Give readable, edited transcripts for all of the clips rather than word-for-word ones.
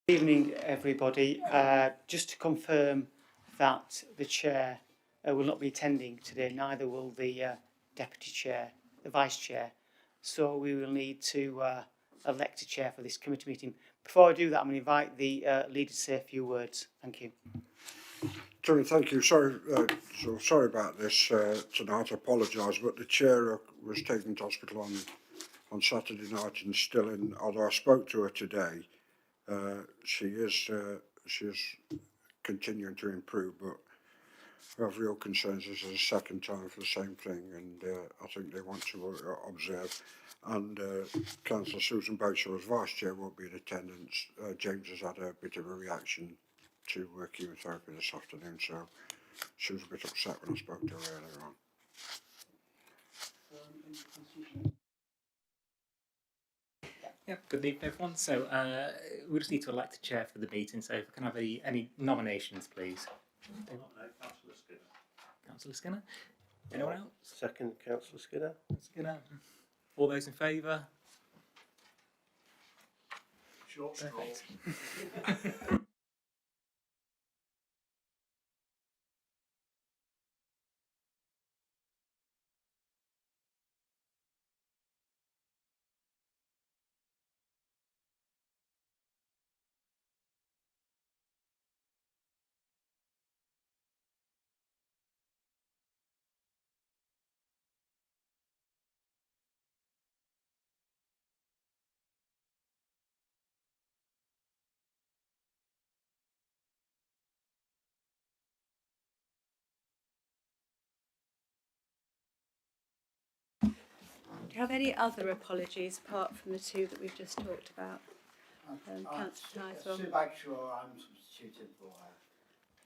Good evening, everybody. Just to confirm that the chair will not be attending today, neither will the deputy chair, the vice chair. So we will need to elect a chair for this committee meeting. Before I do that, I'm going to invite the leader to say a few words. Thank you. Tony, thank you. Sorry about this tonight. I apologise, but the chair was taken to hospital on Saturday night and still in. Although I spoke to her today, she is continuing to improve, but I have real concerns. This is the second time for the same thing, and I think they want to observe. And Councillor Susan Boatshaw, as vice chair, won't be in attendance. James has had a bit of a reaction to chemotherapy this afternoon, so she was a bit upset when I spoke to her earlier on. Yeah, good evening everyone. So we just need to elect a chair for the meeting, so if I can have any nominations please. Councillor Skinner. Councillor Skinner. Anyone else? Second, Councillor Skinner. Skinner. All those in favour? Short straw. Perfect. Do you have any other apologies apart from the two that we've just talked about? Councillor Tyswell. Sue Bagshaw, I'm substituting for her.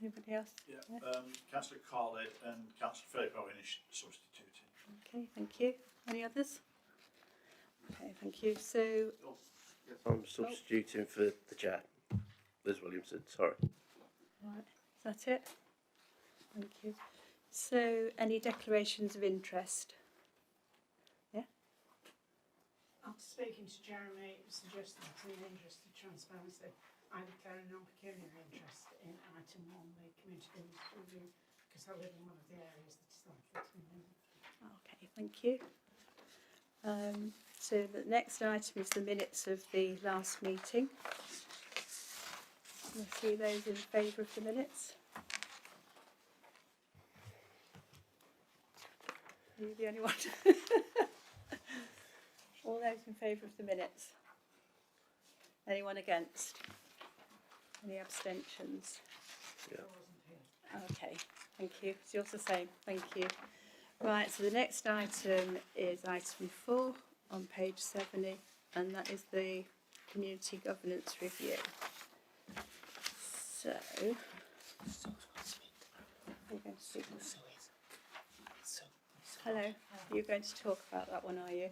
Anybody else? Yeah. Councillor Carley and Councillor Faber are substituting. Okay, thank you. Any others? Okay, thank you. So, Yes, I'm substituting for the chair, Liz Williamson. Sorry. right, is that it? Thank you. So, any declarations of interest? Yeah. After speaking to Jeremy, it was suggested that in the interest of transparency, I declare a non-pecuniary interest in item 1, the community governance review, because I live in one of the areas that is likely to be moved. Okay, thank you. So the next item is the minutes of the last meeting. Can I see those in favour of the minutes? Are you the only one? All those in favour of the minutes? Anyone against? Any abstentions? Yeah. Okay, thank you. It's yours the same. Thank you. Right, so the next item is item 4 on page 70, and that is the community governance review. So, we're going to speak. Hello, you're going to talk about that one, are you?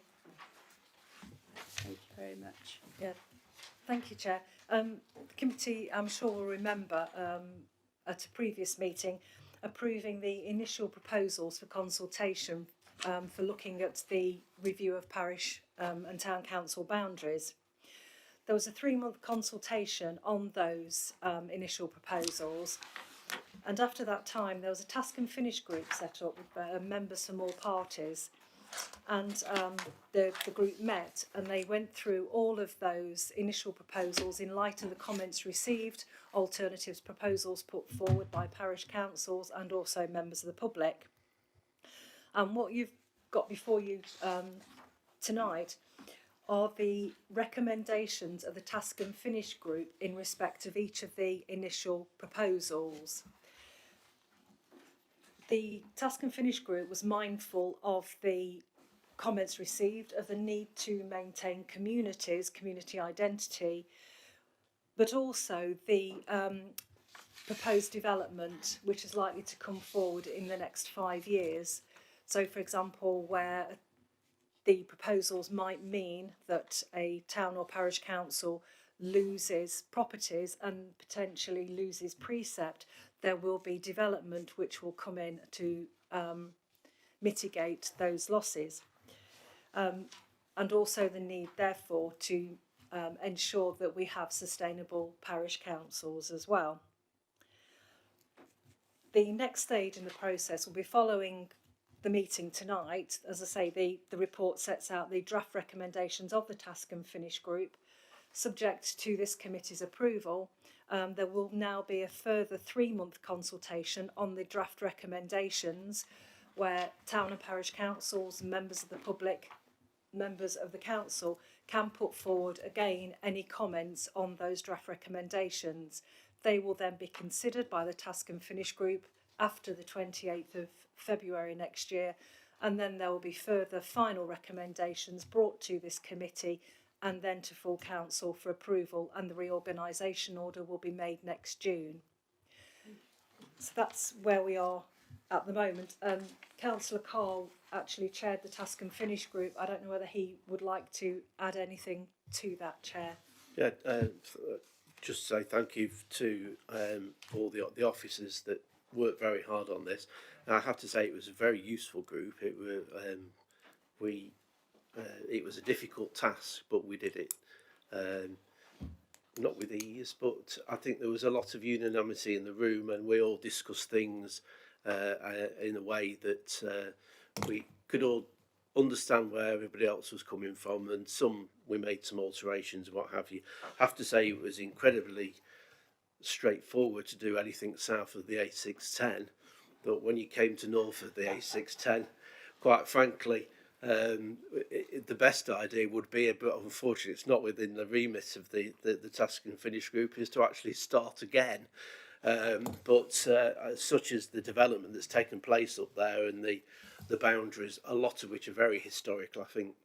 Thank you very much. Yeah, thank you, Chair. The committee, I'm sure, will remember at a previous meeting approving the initial proposals for consultation for looking at the review of parish and town council boundaries. There was a 3-month consultation on those initial proposals, and after that time there was a task and finish group set up with members from all parties, and the group met and they went through all of those initial proposals in light of the comments received, alternatives proposals put forward by parish councils and also members of the public. And what you've got before you tonight are the recommendations of the task and finish group in respect of each of the initial proposals. The task and finish group was mindful of the comments received, of the need to maintain community identity, but also the proposed development which is likely to come forward in the next 5 years. So, for example, where the proposals might mean that a town or parish council loses properties and potentially loses precept, there will be development which will come in to mitigate those losses. And also the need, therefore, to ensure that we have sustainable parish councils as well. The next stage in the process will be following the meeting tonight. As I say, the report sets out the draft recommendations of the Task and Finish group. Subject to this committee's approval, there will now be a further 3-month consultation on the draft recommendations, where town and parish councils, members of the public, members of the council can put forward again any comments on those draft recommendations. They will then be considered by the Task and Finish group after the 28th of February next year, and then there will be further final recommendations brought to this committee and then to full council for approval, and the reorganisation order will be made next June. So that's where we are at the moment. Councillor Carl actually chaired the Task and Finish group. I don't know whether he would like to add anything to that, Chair. Yeah, just say thank you to all the officers that worked very hard on this. And I have to say it was a very useful group. It was a difficult task, but we did it. Not with ease, but I think there was a lot of unanimity in the room, and we all discussed things in a way that we could all understand where everybody else was coming from, and we made some alterations and what have you. I have to say it was incredibly straightforward to do anything south of the A610, but when you came to north of the A610, quite frankly, the best idea would be, but unfortunately it's not within the remit of the Task and Finish group, is to actually start again. But such as the development that's taken place up there, and the boundaries, a lot of which are very historical. I think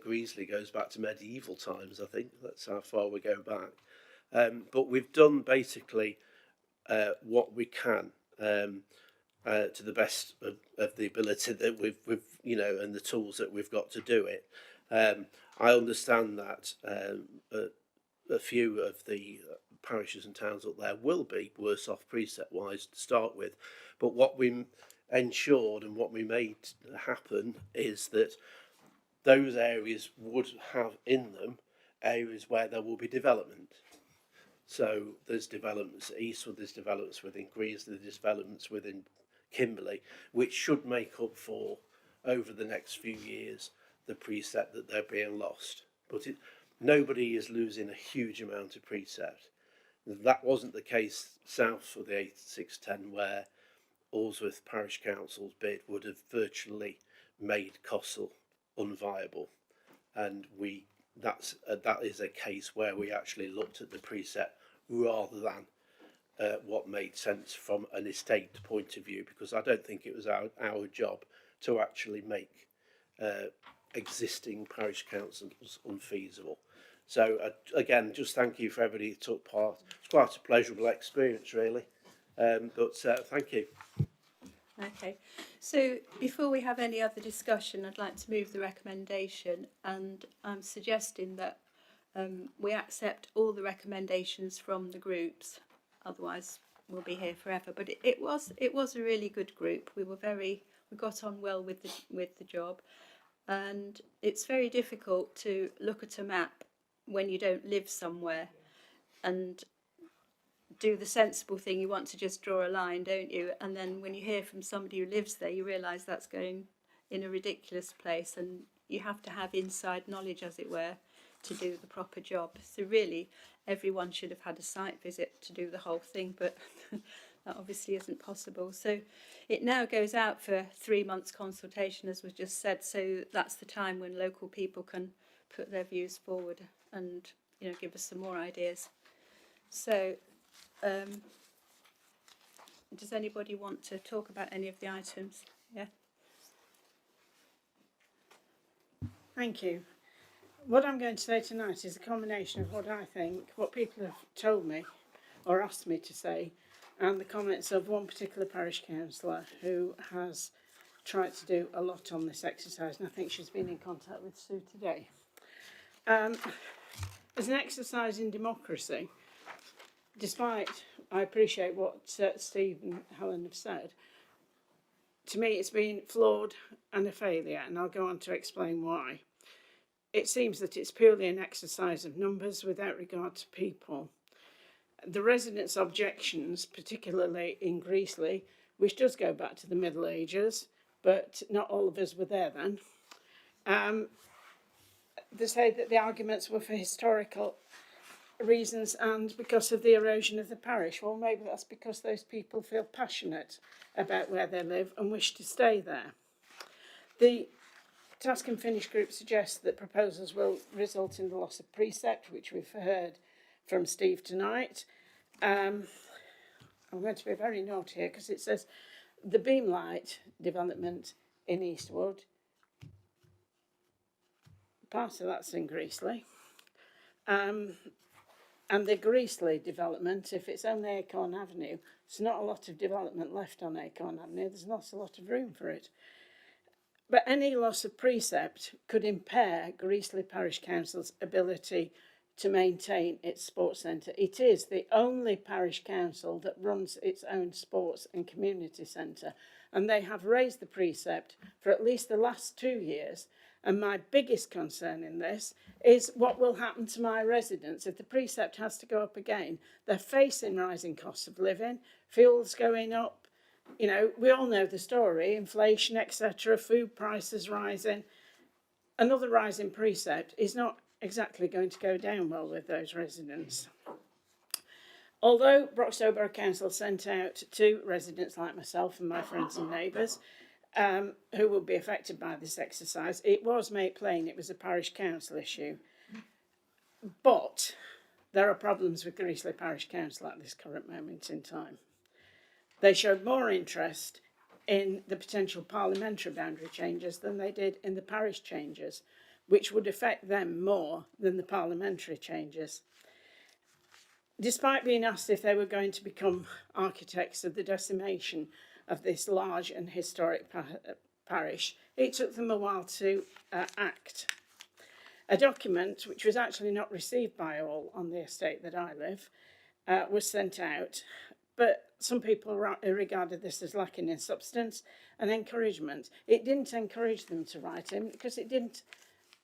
Greasley goes back to medieval times. I think that's how far we go back. But we've done basically what we can to the best of the ability that we've and the tools that we've got to do it. I understand that a few of the parishes and towns up there will be worse off precept wise to start with, but what we ensured and what we made happen is that those areas would have in them areas where there will be development. So there's developments eastward, there's developments within Greasley, there's developments within Kimberley, which should make up for, over the next few years, the precept that they're being lost. But nobody is losing a huge amount of precept. That wasn't the case south of the A610, where Alresford Parish Council's bid would have virtually made Cossall unviable, and that is a case where we actually looked at the precept rather than what made sense from an estate point of view, because I don't think it was our job to actually make existing parish councils unfeasible. So again, just thank you for everybody who took part. It's quite a pleasurable experience, really. But thank you. Okay, so before we have any other discussion, I'd like to move the recommendation, and I'm suggesting that we accept all the recommendations from the groups. Otherwise, we'll be here forever. But it was a really good group. We got on well with the job, and it's very difficult to look at a map when you don't live somewhere and do the sensible thing. You want to just draw a line, don't you? And then when you hear from somebody who lives there, you realise that's going in a ridiculous place, and you have to have inside knowledge, as it were, to do the proper job. So really, everyone should have had a site visit to do the whole thing, but that obviously isn't possible. So it now goes out for 3 months consultation, as was just said. So that's the time when local people can put their views forward and give us some more ideas. So does anybody want to talk about any of the items? Yeah. Thank you. What I'm going to say tonight is a combination of what I think, what people have told me or asked me to say, and the comments of one particular parish councillor who has tried to do a lot on this exercise, and I think she's been in contact with Sue today. As an exercise in democracy, despite I appreciate what Steve and Helen have said, to me it's been flawed and a failure, and I'll go on to explain why. it seems that it's purely an exercise of numbers without regard to people. The residents' objections, particularly in Greasley, which does go back to the Middle Ages, but not all of us were there then, they say that the arguments were for historical reasons and because of the erosion of the parish. Well, maybe that's because those people feel passionate about where they live and wish to stay there. The Task and Finish group suggests that proposals will result in the loss of precept, which we've heard from Steve tonight. I'm going to be very naughty here because it says the Beamlight development in Eastwood, part of that's in Greasley, and the Greasley development, if it's only Acorn Avenue, there's not a lot of development left on Acorn Avenue, there's not a lot of room for it. But any loss of precept could impair Greasley Parish Council's ability to maintain its sports centre. It is the only parish council that runs its own sports and community centre, and they have raised the precept for at least the last 2 years. And my biggest concern in this is what will happen to my residents if the precept has to go up again. They're facing rising costs of living, fuel's going up. You know, we all know the story, inflation, etc., food prices rising. Another rise in precept is not exactly going to go down well with those residents. Although Broxtowe Borough Council sent out to residents like myself and my friends and neighbours who will be affected by this exercise, it was made plain it was a parish council issue. But there are problems with Greasley Parish Council at this current moment in time. They showed more interest in the potential parliamentary boundary changes than they did in the parish changes, which would affect them more than the parliamentary changes. Despite being asked if they were going to become architects of the decimation of this large and historic parish, it took them a while to act. A document, which was actually not received by all on the estate that I live, was sent out, but some people regarded this as lacking in substance and encouragement. It didn't encourage them to write in because it didn't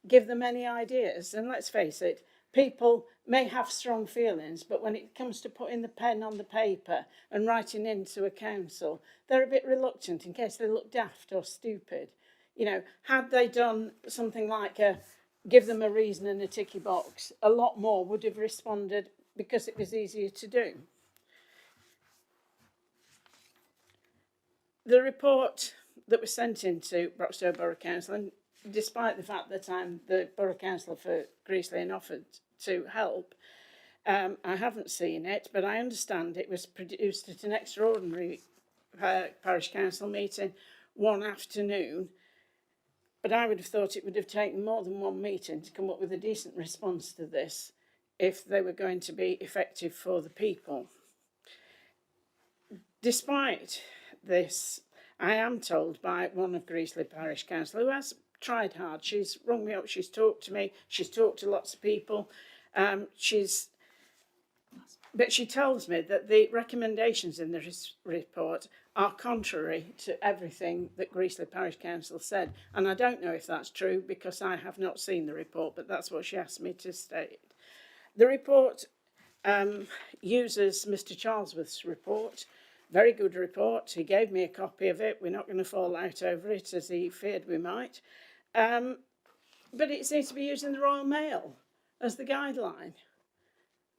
give them any ideas. And let's face it, people may have strong feelings, but when it comes to putting the pen on the paper and writing into a council, they're a bit reluctant in case they look daft or stupid. You know, had they done something like give them a reason and a ticky box, a lot more would have responded because it was easier to do. The report that was sent into Broxtowe Borough Council, and despite the fact that I'm the Borough Councillor for Greasley and offered to help, I haven't seen it, but I understand it was produced at an extraordinary parish council meeting one afternoon. But I would have thought it would have taken more than one meeting to come up with a decent response to this if they were going to be effective for the people. Despite this, I am told by one of Greasley Parish Council who has tried hard. She's rung me up, she's talked to me, she's talked to lots of people. But she tells me that the recommendations in the report are contrary to everything that Greasley Parish Council said. And I don't know if that's true because I have not seen the report, but that's what she asked me to state. The report uses Mr. Charlesworth's report. Very good report. He gave me a copy of it. We're not going to fall out over it as he feared we might. But it seems to be using the Royal Mail as the guideline.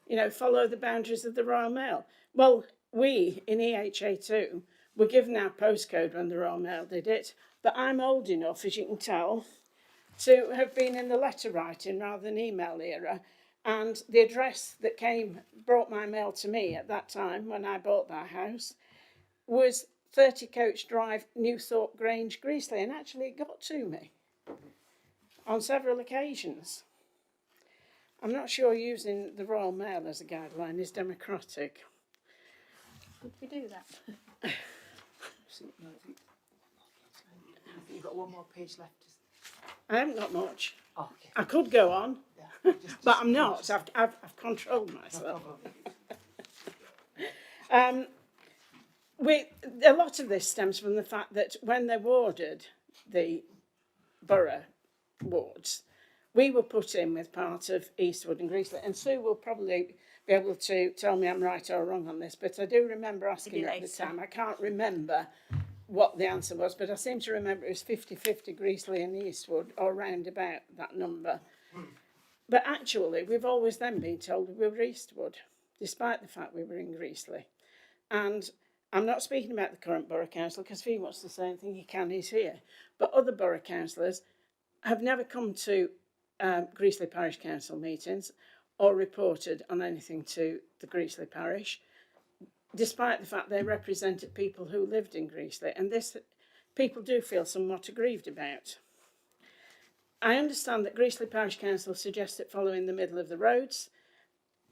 You know, follow the boundaries of the Royal Mail. Well, we in EHA2 were given our postcode when the Royal Mail did it, but I'm old enough, as you can tell, to have been in the letter writing rather than email era. And the address that brought my mail to me at that time when I bought that house was 30 Coach Drive, Newthorpe Grange, Greasley, and actually it got to me on several occasions. I'm not sure using the Royal Mail as a guideline is democratic. Could we do that? I think you've got one more page left. I haven't got much. Oh, okay. I could go on, Yeah. but I'm not. I've controlled myself. A lot of this stems from the fact that when they warded the borough wards, we were put in with part of Eastwood and Greasley, and Sue will probably be able to tell me I'm right or wrong on this, but I do remember asking her at the time. I can't remember what the answer was, but I seem to remember it was 50-50 Greasley and Eastwood, or round about that number. But actually, we've always then been told we were Eastwood, despite the fact we were in Greasley. And I'm not speaking about the current borough council, because if he wants to say anything, he can, he's here. But other borough councillors have never come to Greasley Parish Council meetings or reported on anything to the Greasley Parish, despite the fact they represented people who lived in Greasley, and this people do feel somewhat aggrieved about. I understand that Greasley Parish Council suggested following the middle of the roads,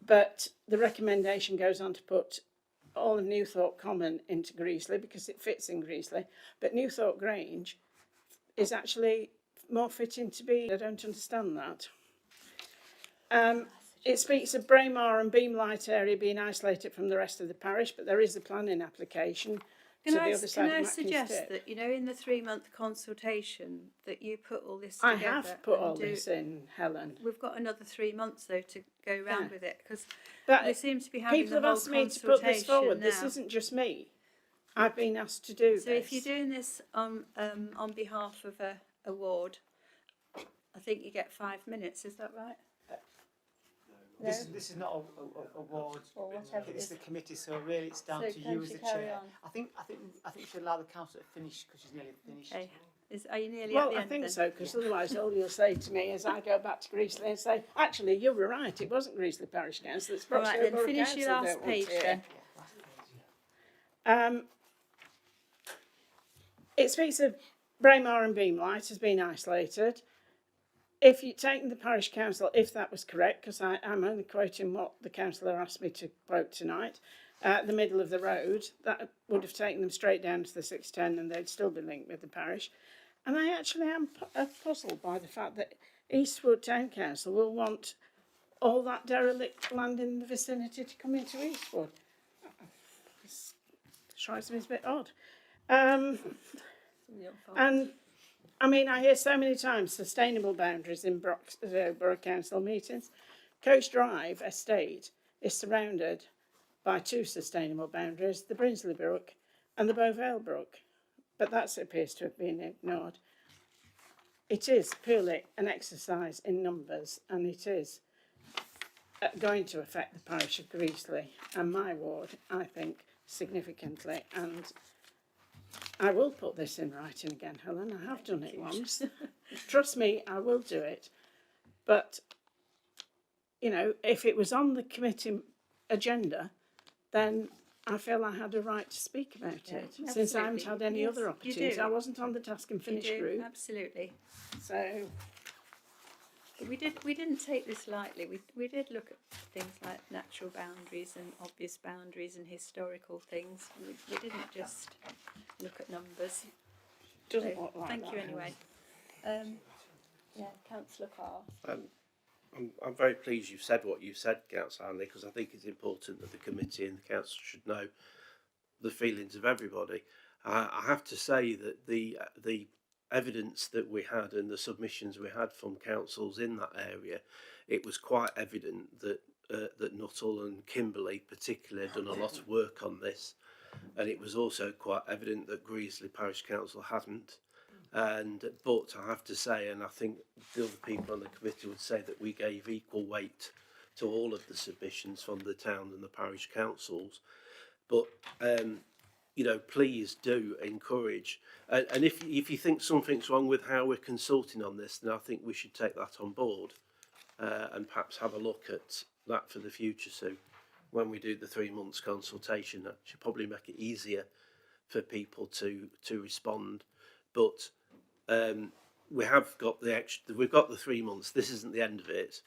but the recommendation goes on to put all of Newthorpe Common into Greasley because it fits in Greasley, but Newthorpe Grange is actually more fitting to be. I don't understand that. It speaks of Braemar and Beamlight area being isolated from the rest of the parish, but there is a planning application to the other side of Can I Mackins suggest Dip. that, you know, in the 3-month consultation, that you put all this I together? have put and all this in, Helen. We've got another 3 months, though, to go round with it, because But we seem to be having people the have whole asked me to consultation put this forward. now. This isn't just me. I've been asked to do So this. if you're doing this on behalf of a ward, I think you get 5 minutes. Is that right? No? This is not a ward. Or whatever it It's is. the committee, so really it's down So to can you as she the carry chair. on? I think we should allow the council to finish because she's nearly finished. Okay. Are you nearly at Well, the I end think then? so, because otherwise all you'll say to me is I go back to Greasley and say, actually, you were right, it wasn't Greasley Parish Council, it's All Broxton right, then Borough finish Council your don't last want page it. then. It speaks of Braemar and Beamlight as being isolated. If you're taking the parish council, if that was correct, because I'm only quoting what the councillor asked me to quote tonight, the middle of the road, that would have taken them straight down to the 610 and they'd still be linked with the parish. And I actually am puzzled by the fact that Eastwood Town Council will want all that derelict land in the vicinity to come into Eastwood. It strikes me as a bit odd. And I mean, I hear so many times sustainable boundaries in Borough Council meetings. Coast Drive Estate is surrounded by 2 sustainable boundaries, the Brinsley Brook and the Beauvale Brook, but that appears to have been ignored. It is purely an exercise in numbers, and it is going to affect the parish of Greasley and my ward, I think, significantly, and I will put this in writing again, Helen. I have done it once. Trust me, I will do it. But, you know, if it was on the committee agenda, then I feel I had a right to speak about it. Since I haven't had any other opportunity. I wasn't on the task and finish group. Absolutely. So But we didn't take this lightly. We did look at things like natural boundaries and obvious boundaries and historical things. We didn't just look at numbers. doesn't So, look like thank that. you anyway. Councillor Carr. I'm very pleased you've said what you've said, Councillor Hanley, because I think it's important that the committee and the council should know the feelings of everybody. I have to say that the evidence that we had and the submissions we had from councils in that area, it was quite evident that that Nuttall and Kimberley particularly had done a lot of work on this, and it was also quite evident that Greasley Parish Council hadn't. But I have to say, and I think the other people on the committee would say, that we gave equal weight to all of the submissions from the town and the parish councils. But you know, please do encourage, and if you think something's wrong with how we're consulting on this, then I think we should take that on board and perhaps have a look at that for the future. So when we do the 3 months consultation, that should probably make it easier for people to respond. But we have got the extra. We've got the 3 months. This isn't the end of it.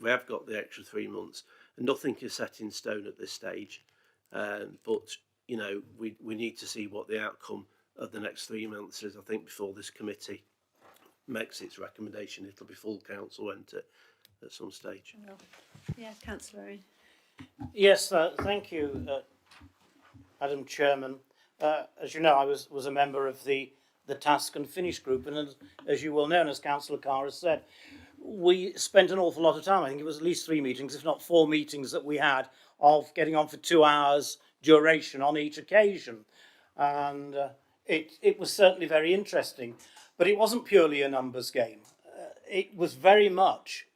We have got the extra 3 months, and nothing is set in stone at this stage. But you know, we need to see what the outcome of the next 3 months is. I think before this committee makes its recommendation, it'll be full council, won't it, at some stage? Yeah, Councillor. Yes, thank you, Madam Chairman. As you know, I was a member of the task and finish group, and as you well know, and as Councillor Carr has said, we spent an awful lot of time. I think it was at least 3 meetings, if not 4 meetings that we had, of getting on for 2 hours duration on each occasion. And it was certainly very interesting. But it wasn't purely a numbers game. It was very much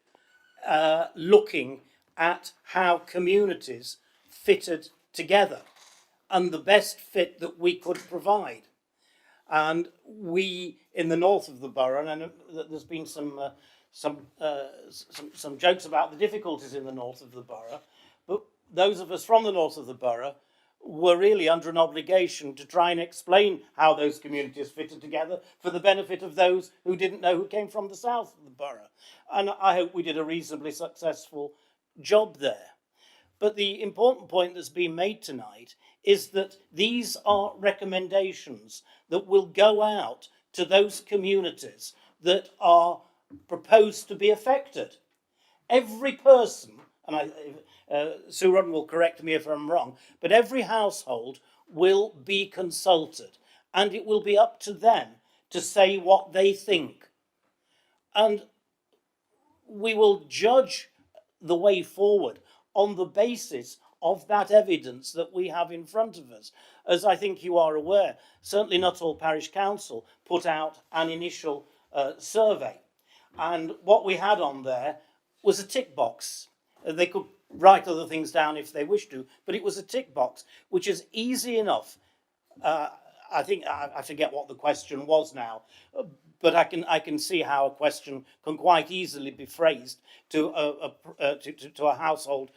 looking at how communities fitted together and the best fit that we could provide. And we, in the north of the borough, and I know that there's been some jokes about the difficulties in the north of the borough, but those of us from the north of the borough were really under an obligation to try and explain how those communities fitted together for the benefit of those who didn't know, who came from the south of the borough. And I hope we did a reasonably successful job there. But the important point that's been made tonight is that these are recommendations that will go out to those communities that are proposed to be affected. Every person, and Sue Rudden will correct me if I'm wrong, but every household will be consulted, and it will be up to them to say what they think. And we will judge the way forward on the basis of that evidence that we have in front of us. As I think you are aware, certainly Nuttall Parish Council put out an initial survey, and what we had on there was a tick box. They could write other things down if they wished to, but it was a tick box, which is easy enough. I think I forget what the question was now, but I can see how a question can quite easily be phrased to a household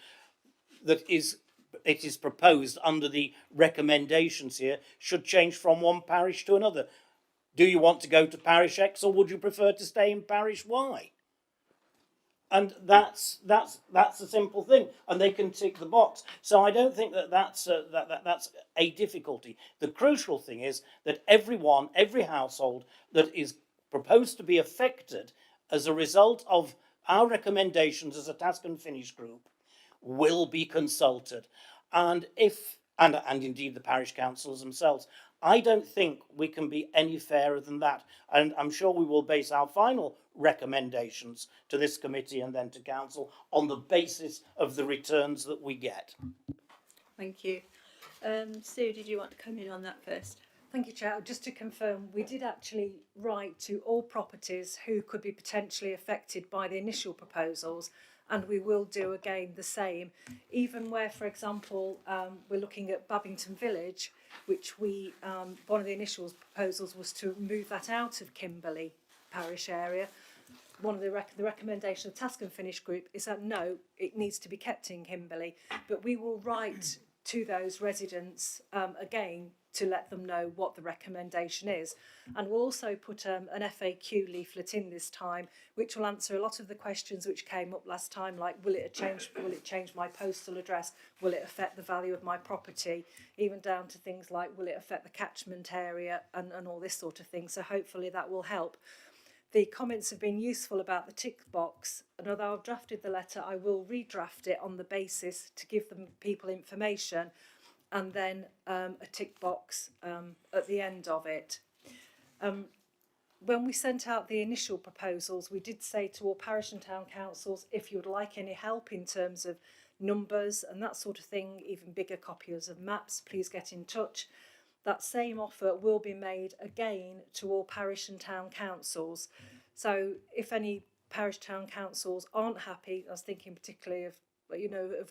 that it is proposed under the recommendations here should change from one parish to another. Do you want to go to parish X, or would you prefer to stay in parish Y? And that's a simple thing, and they can tick the box. So I don't think that's a difficulty. The crucial thing is that every household that is proposed to be affected as a result of our recommendations as a task and finish group will be consulted, and indeed the parish councils themselves. I don't think we can be any fairer than that, and I'm sure we will base our final recommendations to this committee and then to council on the basis of the returns that we get. Thank you. Sue, did you want to come in on that first? Thank you, Chair. Just to confirm, we did actually write to all properties who could be potentially affected by the initial proposals, and we will do again the same, even where, for example, we're looking at Babington Village, which we one of the initial proposals was to move that out of Kimberley parish area. One of the recommendation of the Task and Finish group is that no, it needs to be kept in Kimberley, but we will write to those residents again to let them know what the recommendation is. And we'll also put an FAQ leaflet in this time, which will answer a lot of the questions which came up last time, like will it change my postal address, will it affect the value of my property, even down to things like will it affect the catchment area and all this sort of thing. So hopefully that will help. The comments have been useful about the tick box, and although I've drafted the letter, I will redraft it on the basis to give them people information, and then a tick box at the end of it. When we sent out the initial proposals, we did say to all parish and town councils, if you would like any help in terms of numbers and that sort of thing, even bigger copies of maps, please get in touch. That same offer will be made again to all parish and town councils. So if any parish town councils aren't happy, I was thinking particularly of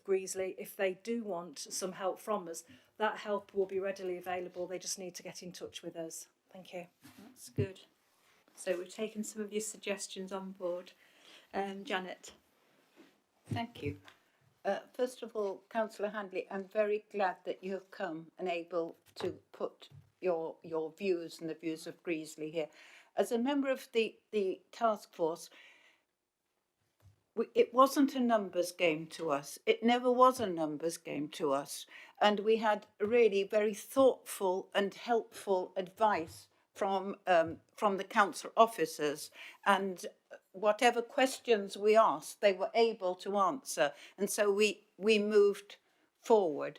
Greasley, if they do want some help from us, that help will be readily available. They just need to get in touch with us. Thank you. That's good. So we've taken some of your suggestions on board. Janet. Thank you. First of all, Councillor Handley, I'm very glad that you have come and able to put your views and the views of Greasley here. As a member of the task force, it wasn't a numbers game to us. It never was a numbers game to us. And we had really very thoughtful and helpful advice from the council officers, and whatever questions we asked, they were able to answer. And so we moved forward.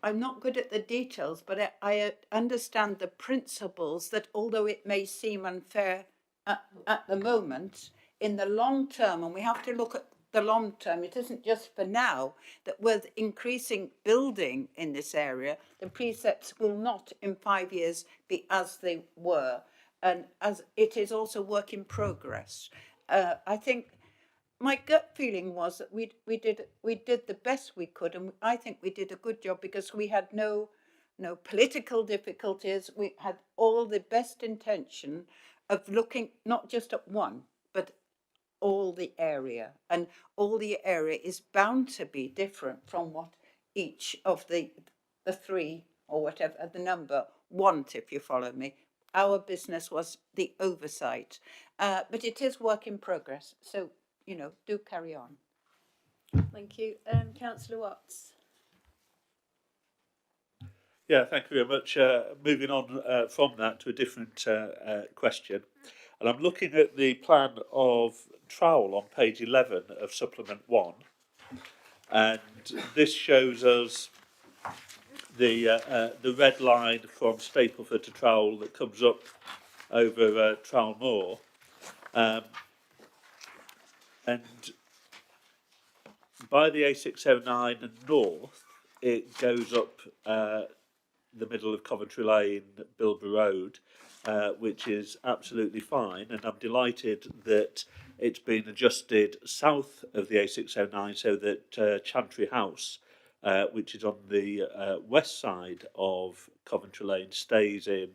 I'm not good at the details, but I understand the principles that although it may seem unfair at the moment, in the long term, and we have to look at the long term, it isn't just for now, that with increasing building in this area, the precepts will not in 5 years be as they were. And as it is also work in progress. I think my gut feeling was that we did the best we could, and I think we did a good job because we had no political difficulties. We had all the best intention of looking not just at one, but all the area, and all the area is bound to be different from what each of the three or whatever the number want, if you follow me. Our business was the oversight, but it is work in progress. So, you know, do carry on. Thank you. Councillor Watts. Yeah, thank you very much. Moving on from that to a different question. And I'm looking at the plan of trowel on page 11 of supplement 1. And this shows us the red line from Stapleford to Trowell that comes up over Trowell Moor. And by the A609 and north, it goes up the middle of Coventry Lane, Bilborough Road, which is absolutely fine. And I'm delighted that it's been adjusted south of the A609 so that Chantry House, which is on the west side of Coventry Lane, stays in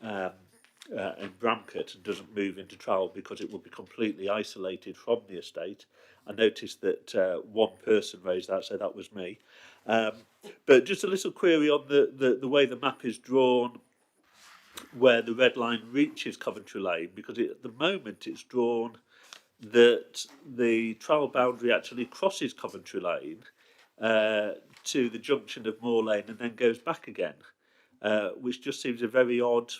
Bramcote and doesn't move into Trowell because it will be completely isolated from the estate. I noticed that one person raised that, so that was me. But just a little query on the way the map is drawn, where the red line reaches Coventry Lane, because at the moment it's drawn that the Trowell boundary actually crosses Coventry Lane to the junction of Moor Lane and then goes back again, which just seems a very odd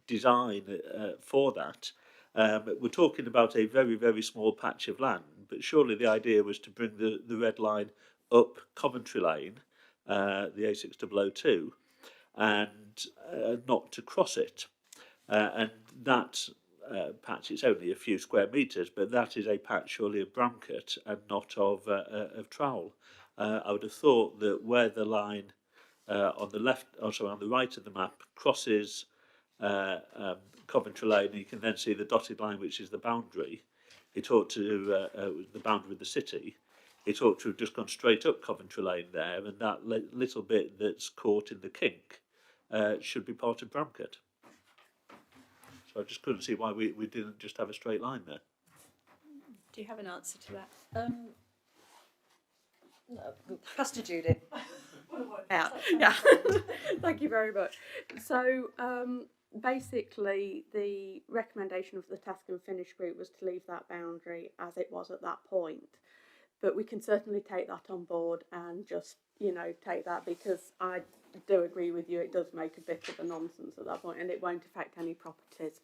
design for that. We're talking about a very, very small patch of land, but surely the idea was to bring the red line up Coventry Lane, the A6002, and not to cross it. And that patch, it's only a few square metres, but that is a patch surely of Bramcote and not of Trowell. I would have thought that where the line on the left, also on the right of the map, crosses Coventry Lane, and you can then see the dotted line, which is the boundary. It ought to the boundary of the city. It ought to have just gone straight up Coventry Lane there, and that little bit that's caught in the kink should be part of Bramcote. So I just couldn't see why we didn't just have a straight line there. Do you have an answer to that? No, Pastor Judith. Yeah. Thank you very much. So basically the recommendation of the task and finish group was to leave that boundary as it was at that point. But we can certainly take that on board and just, you know, take that, because I do agree with you, it does make a bit of a nonsense at that point, and it won't affect any properties,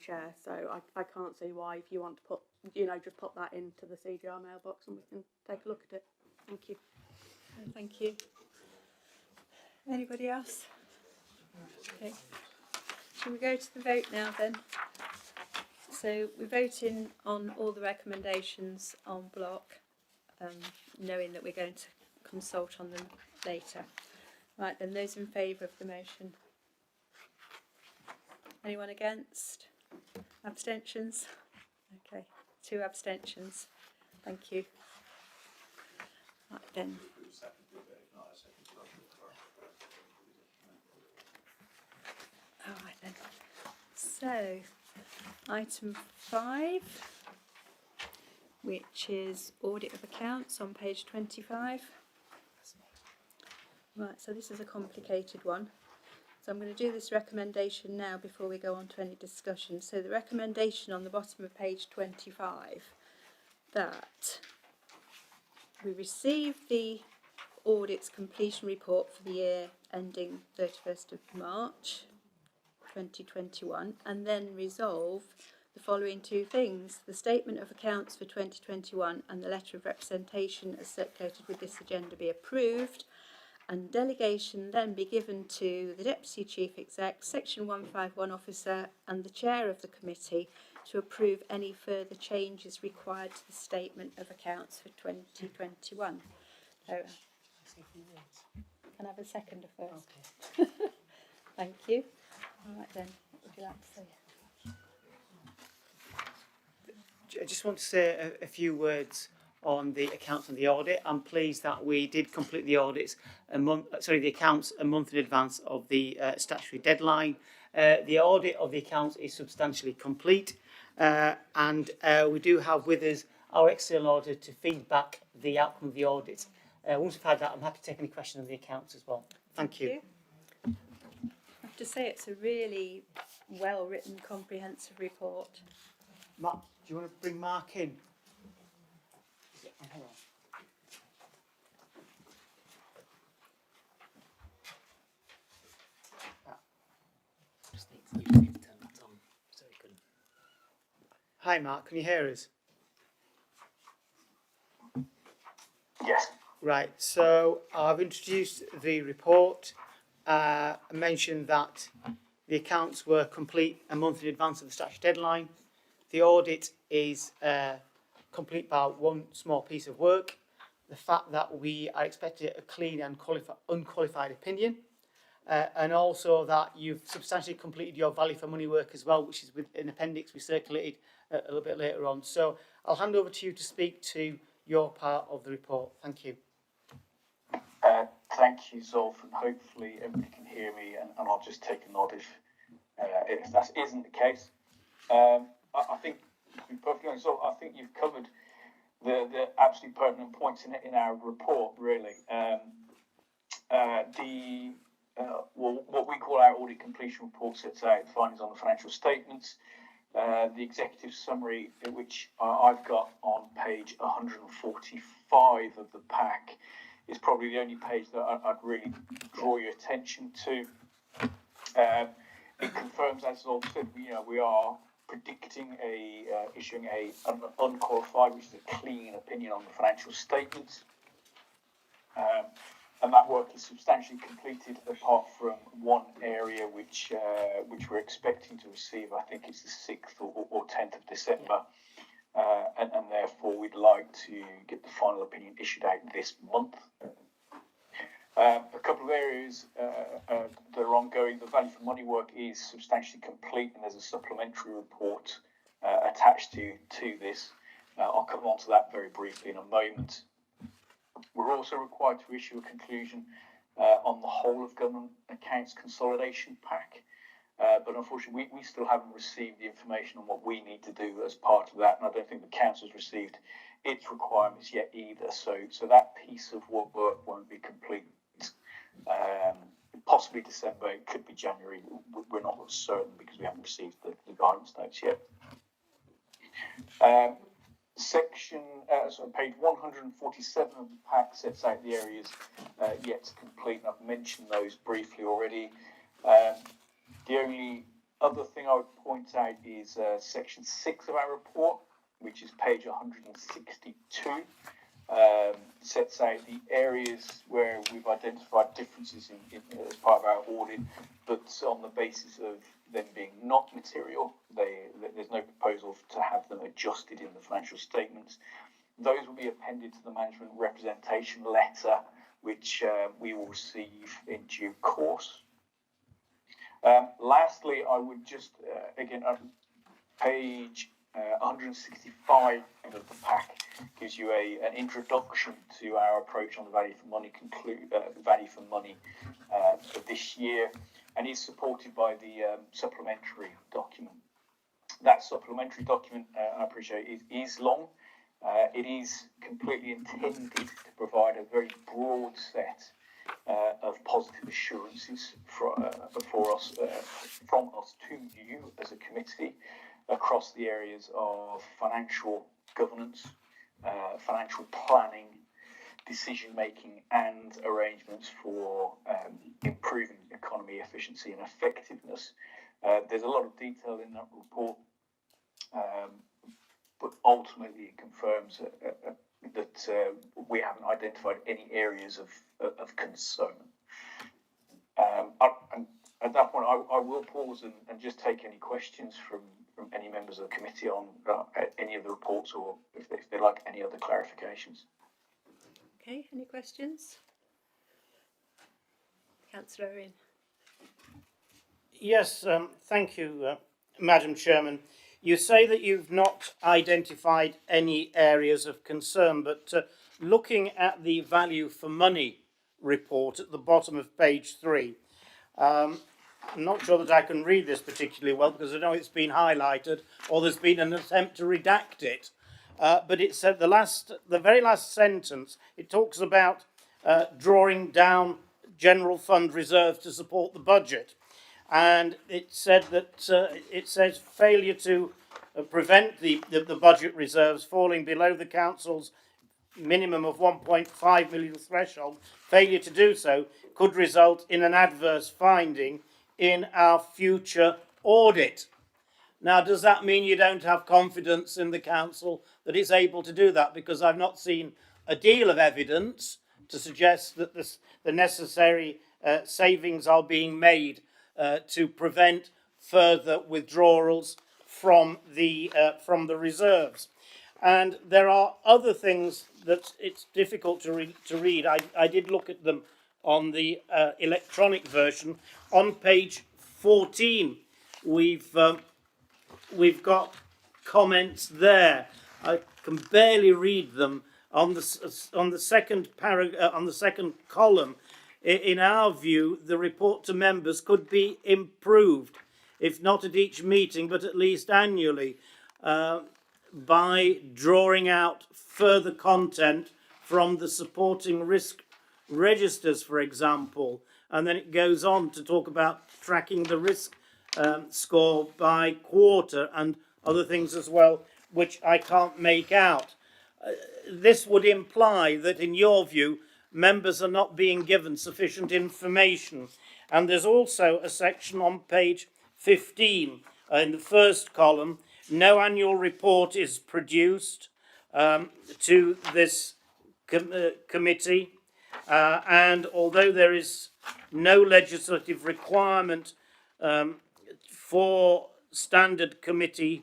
Chair. So I can't see why, if you want to put, you know, just put that into the CGR mailbox and we can take a look at it. Thank you. Thank you. Anybody else? Okay. Shall we go to the vote now then? So we're voting on all the recommendations en bloc, knowing that we're going to consult on them later. Right then, those in favour of the motion? Anyone against? Abstentions? Okay, 2 abstentions. Thank you. Right then. All right then. So, item 5, which is audit of accounts on page 25. Right, so this is a complicated one. So I'm going to do this recommendation now before we go on to any discussion. So the recommendation on the bottom of page 25, that we receive the audit's completion report for the year ending 31st of March 2021, and then resolve the following 2 things: the statement of accounts for 2021 and the letter of representation as circulated with this agenda be approved, and delegation then be given to the Deputy Chief Exec, Section 151 Officer and the Chair of the Committee to approve any further changes required to the statement of accounts for 2021. So, can I have a seconder first? Okay. Thank you. All right then, what would you like to say? I just want to say a few words on the accounts and the audit. I'm pleased that we did complete the audits the accounts a month in advance of the statutory deadline. The audit of the accounts is substantially complete, and we do have with us our external auditor to feedback the outcome of the audit. Once we've had that, I'm happy to take any questions on the accounts as well. Thank you. I have to say it's a really well written, comprehensive report. Mark, do you want to bring Mark in? Hold on. You just need to turn that on so we can. Hi Mark, can you hear us? Yes. Right, so I've introduced the report. I mentioned that the accounts were complete a month in advance of the statutory deadline. The audit is complete by one small piece of work. The fact that we are expecting a clean and unqualified opinion, and also that you've substantially completed your value for money work as well, which is with an appendix we circulated a little bit later on. So I'll hand over to you to speak to your part of the report. Thank you. Thank you, Zolf, and hopefully everybody can hear me, and I'll just take a nod if that isn't the case. I think, to be perfectly honest, Zolf, I think you've covered the absolutely pertinent points in our report, really. What we call our audit completion report sets out findings on the financial statements. The executive summary, which I've got on page 145 of the pack, is probably the only page that I'd really draw your attention to. It confirms, as Zolf said, we are predicting issuing an unqualified, which is a clean opinion on the financial statements. And that work is substantially completed, apart from one area which we're expecting to receive. I think it's the 6th or 10th of December, and therefore we'd like to get the final opinion issued out this month. A couple of areas that are ongoing. The value for money work is substantially complete, and there's a supplementary report attached to this. I'll come on to that very briefly in a moment. We're also required to issue a conclusion on the whole of government accounts consolidation pack, but unfortunately we still haven't received the information on what we need to do as part of that, and I don't think the council has received its requirements yet either. So that piece of work won't be complete. Possibly December, it could be January. We're not certain because we haven't received the guidance notes yet. Page 147 of the pack sets out the areas yet to complete, and I've mentioned those briefly already. The only other thing I would point out is section 6 of our report, which is page 162. Sets out the areas where we've identified differences in as part of our audit, but on the basis of them being not material, there's no proposal to have them adjusted in the financial statements. Those will be appended to the management representation letter, which we will receive in due course. Lastly, I would just, again, page 165 of the pack gives you an introduction to our approach on the value for money for this year, and is supported by the supplementary document. That supplementary document, I appreciate, is long. It is completely intended to provide a very broad set of positive assurances from us to you as a committee across the areas of financial governance, financial planning, decision making, and arrangements for improving economy efficiency and effectiveness. There's a lot of detail in that report, but ultimately it confirms that we haven't identified any areas of concern. And at that point, I will pause and just take any questions from from any members of the committee on any of the reports, or if they like any other clarifications. Okay, any questions? Councillor Owen. Yes, thank you, Madam Chairman. You say that you've not identified any areas of concern, but looking at the value for money report at the bottom of page 3, I'm not sure that I can read this particularly well because I know it's been highlighted or there's been an attempt to redact it. But it said the very last sentence, it talks about drawing down general fund reserves to support the budget. And it said that it says failure to prevent the budget reserves falling below the council's minimum of 1.5 million threshold. Failure to do so could result in an adverse finding in our future audit. Now, does that mean you don't have confidence in the council that it's able to do that? Because I've not seen a deal of evidence to suggest that the necessary savings are being made to prevent further withdrawals from the reserves. And there are other things that it's difficult to read. I did look at them on the electronic version. On page 14, we've got comments there. I can barely read them. On the second column, in our view, the report to members could be improved, if not at each meeting, but at least annually, by drawing out further content from the supporting risk registers, for example. And then it goes on to talk about tracking the risk score by quarter and other things as well, which I can't make out. This would imply that, in your view, members are not being given sufficient information. And there's also a section on page 15 in the first column. No annual report is produced to this committee. And although there is no legislative requirement for standard committees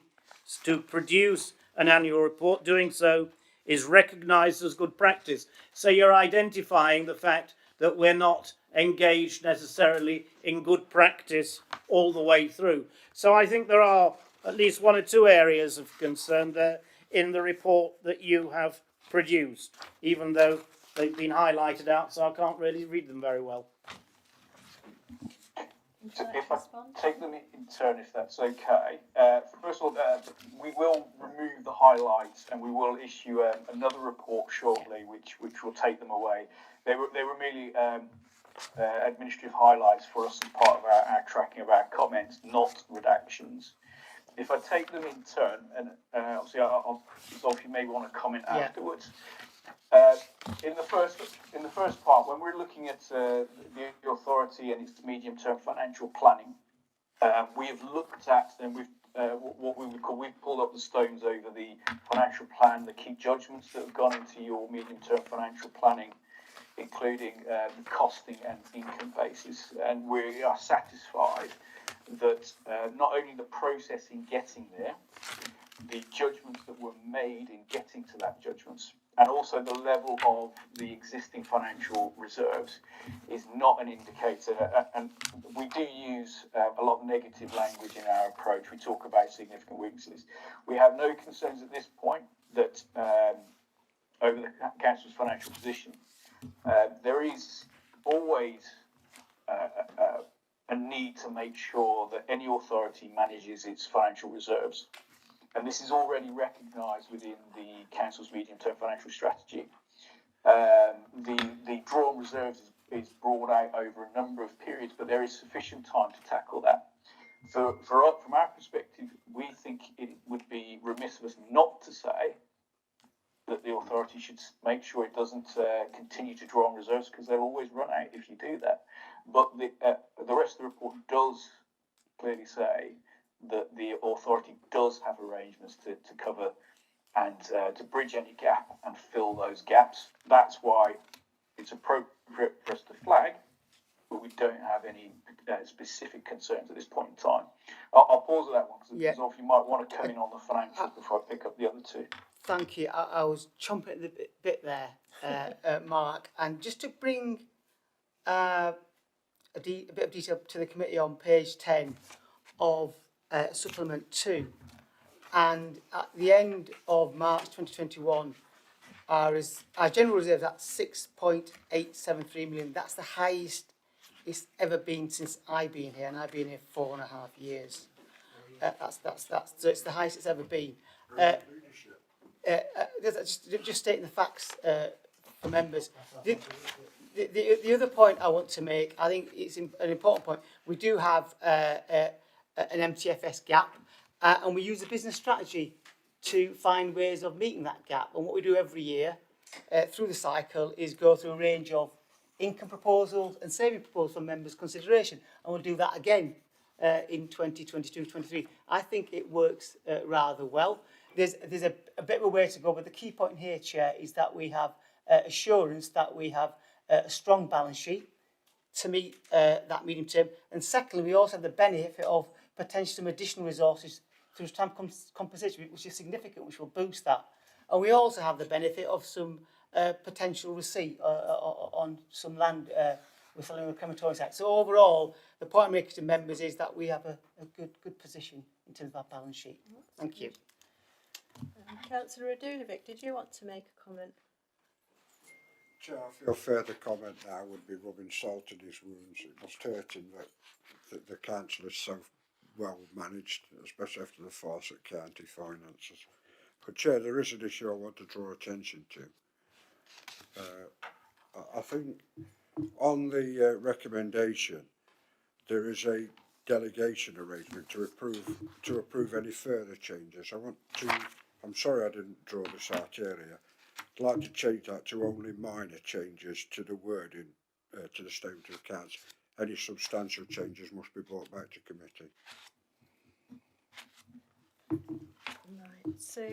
to produce an annual report, doing so is recognised as good practice. So you're identifying the fact that we're not engaged necessarily in good practice all the way through. So I think there are at least one or two areas of concern there in the report that you have produced, even though they've been highlighted out, so I can't really read them very well. So if I take them in turn, if that's okay. First of all, we will remove the highlights and we will issue another report shortly, which will take them away. They were merely administrative highlights for us as part of our tracking of our comments, not redactions. If I take them in turn, and obviously, Zolf, you may want to comment afterwards. In the first part, when we're looking at the authority and its medium-term financial planning, we have looked at and we've pulled up the stones over the financial plan, the key judgments that have gone into your medium-term financial planning, including the costing and income basis, and we are satisfied that not only the process in getting there, the judgments that were made in getting to that judgments, and also the level of the existing financial reserves is not an indicator. And we do use a lot of negative language in our approach. We talk about significant weaknesses. We have no concerns at this point that over the council's financial position. There is always a need to make sure that any authority manages its financial reserves. And this is already recognised within the council's medium-term financial strategy. The drawn reserves is brought out over a number of periods, but there is sufficient time to tackle that. From our perspective, we think it would be remiss of us not to say that the authority should make sure it doesn't continue to draw on reserves, because they'll always run out if you do that. But the rest of the report does clearly say that the authority does have arrangements to cover and to bridge any gap and fill those gaps. That's why it's appropriate for us to flag, but we don't have any specific concerns at this point in time. I'll pause at that one because Yeah. you might want to come in on the financials before I pick up the other two. Thank you. I was chomping at the bit there, Mark, and just to bring a bit of detail to the committee on page 10 of supplement 2, and at the end of March 2021, our general reserve at 6.873 million. That's the highest it's ever been since I've been here, and I've been here 4.5 years. So it's the highest it's ever been. Just stating the facts for members. The other point I want to make, I think it's an important point. We do have an MTFS gap, and we use a business strategy to find ways of meeting that gap. And what we do every year through the cycle is go through a range of income proposals and saving proposals for members' consideration. And we'll do that again in 2022-23. I think it works rather well. There's a bit of a way to go, but the key point here, Chair, is that we have assurance that we have a strong balance sheet to meet that medium term. And secondly, we also have the benefit of potentially some additional resources through stamp compensation, which is significant, which will boost that. And we also have the benefit of some potential receipt on some land we're selling on the crematorium site. So overall, the point I'm making to members is that we have a good position in terms of our balance sheet. Thank you. Councillor Radunovic, did you want to make a comment? Chair, I feel further comment now would be rubbing salt in his wounds. It must hurt him that the council is so well managed, especially after the Fawcett County finances. But Chair, there is an issue I want to draw attention to. I think on the recommendation, there is a delegation arrangement to approve any further changes. I'm sorry I didn't draw this out earlier. I'd like to change that to only minor changes to the wording to the statement of accounts. Any substantial changes must be brought back to committee. Right, so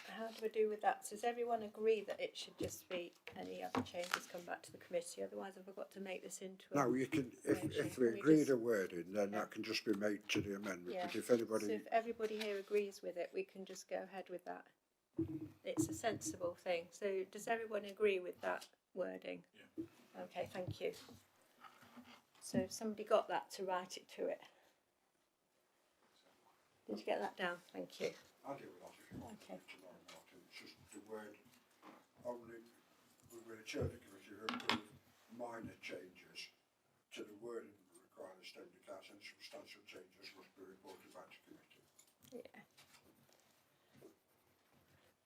how do we do with that? So does everyone agree that it should just be any other changes come back to the committee? Otherwise, have we got to make this into a... No, you can, if we agree the wording, then that can just be made to the amendment. Yeah. But if anybody... So if everybody here agrees with it, we can just go ahead with that. It's a sensible thing. So does everyone agree with that wording? Yeah. Okay, thank you. So somebody got that to write it to it. Did you get that down? Thank you. I'll deal with that if you want. Okay. Tomorrow, Martin. It's just the word only, we're going to chair the committee who approve minor changes to the wording required the statement of accounts. Any substantial changes must be reported back to committee. Yeah.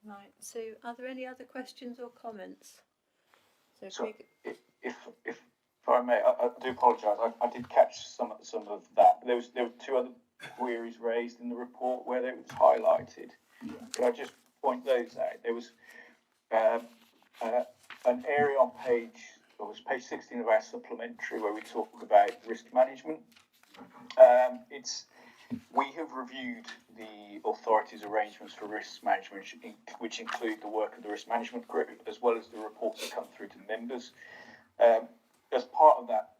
Right, so are there any other questions or comments? So if I may, I do apologise. I did catch some of that. There were two other queries raised in the report where it was highlighted. Could I just point those out? There was an area on page 16 of our supplementary where we talk about risk management. We have reviewed the authority's arrangements for risk management, which include the work of the risk management group, as well as the reports that come through to members. As part of that,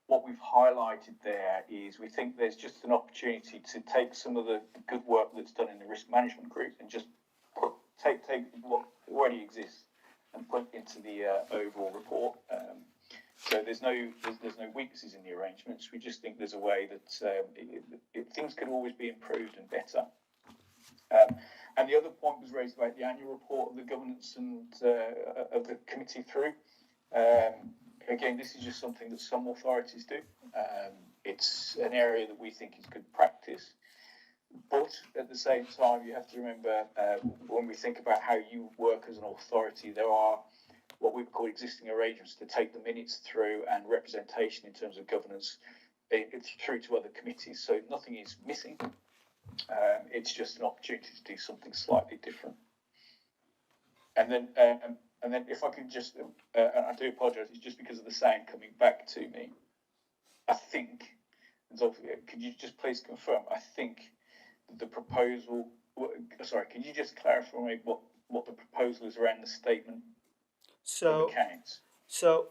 what we've highlighted there is we think there's just an opportunity to take some of the good work that's done in the risk management group and just take what already exists and put into the overall report. So there's no weaknesses in the arrangements. We just think there's a way that things can always be improved and better. And the other point was raised about the annual report of the governance and of the committee through. Again, this is just something that some authorities do. It's an area that we think is good practice. But at the same time, you have to remember when we think about how you work as an authority, there are what we would call existing arrangements to take the minutes through and representation in terms of governance through to other committees. So nothing is missing. It's just an opportunity to do something slightly different. And then if I could just, and I do apologise, it's just because of the sound coming back to me. I think, could you just please confirm, I think that the proposal, sorry, can you just clarify for me what the proposal is around the statement of accounts? So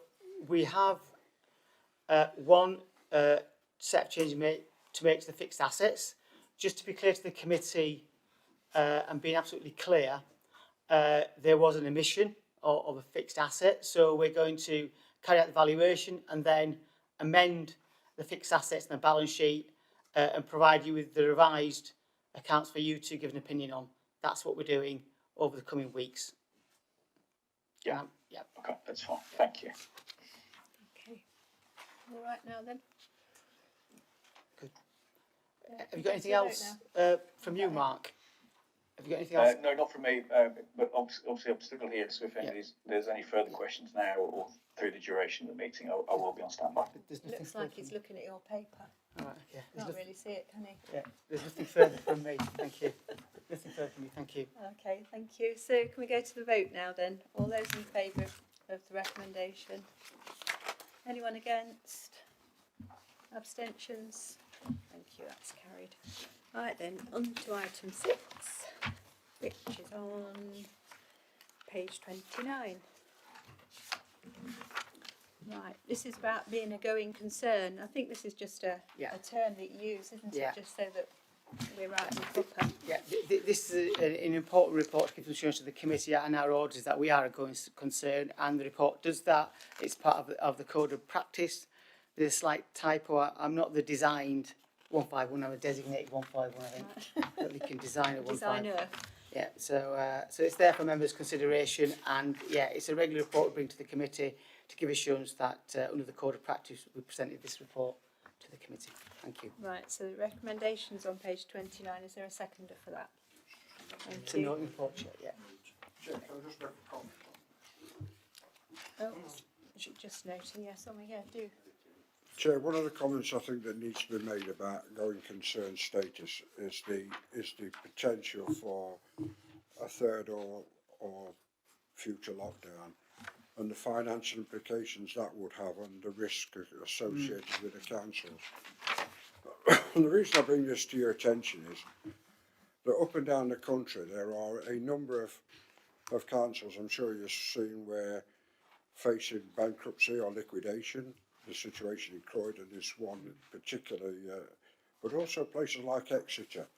we have one set of changes to make to the fixed assets. Just to be clear to the committee and being absolutely clear, there was an omission of a fixed asset, so we're going to carry out the valuation and then amend the fixed assets in the balance sheet and provide you with the revised accounts for you to give an opinion on. That's what we're doing over the coming weeks. Yeah. Yeah. Okay, that's fine. Thank you. Okay. All right now then. Good. Have you got anything else from you, Mark? Have you got anything else? No, not from me, but obviously I'm still here, so if there's any further questions now or through the duration of the meeting, I will be on standby. Looks like he's looking at your paper. All right, okay. Can't really see it, can he? Yeah, there's nothing further from me. Thank you. Nothing further from me. Thank you. Okay, thank you. So can we go to the vote now then? All those in favour of the recommendation? Anyone against? Abstentions? Thank you, that's carried. Right then, on to item 6, which is on page 29. Right, this is about being a going concern. I think this is just a term that you use, isn't it? Just so that we're right and proper. Yeah, this is an important report to give assurance to the committee and our auditors that we are a going concern, and the report does that. It's part of the code of practice. There's a slight typo. I'm not the designed 151, I'm a designated 151, I think. That we can design a 151. Designer. Yeah, so it's there for members' consideration, and yeah, it's a regular report we bring to the committee to give assurance that under the code of practice we presented this report to the committee. Thank you. Right, so the recommendations on page 29, is there a seconder for that? Thank It's a you. note report, Chair, yeah. Chair, can I just make a comment? Oh, just noting, yes, yeah, do. Chair, one of the comments I think that needs to be made about going concern status is the potential for a third or future lockdown, and the financial implications that would have and the risk associated with the councils. And the reason I bring this to your attention is that up and down the country there are a number of councils, I'm sure you've seen, where facing bankruptcy or liquidation. The situation in Croydon is one particularly, but also places like Exeter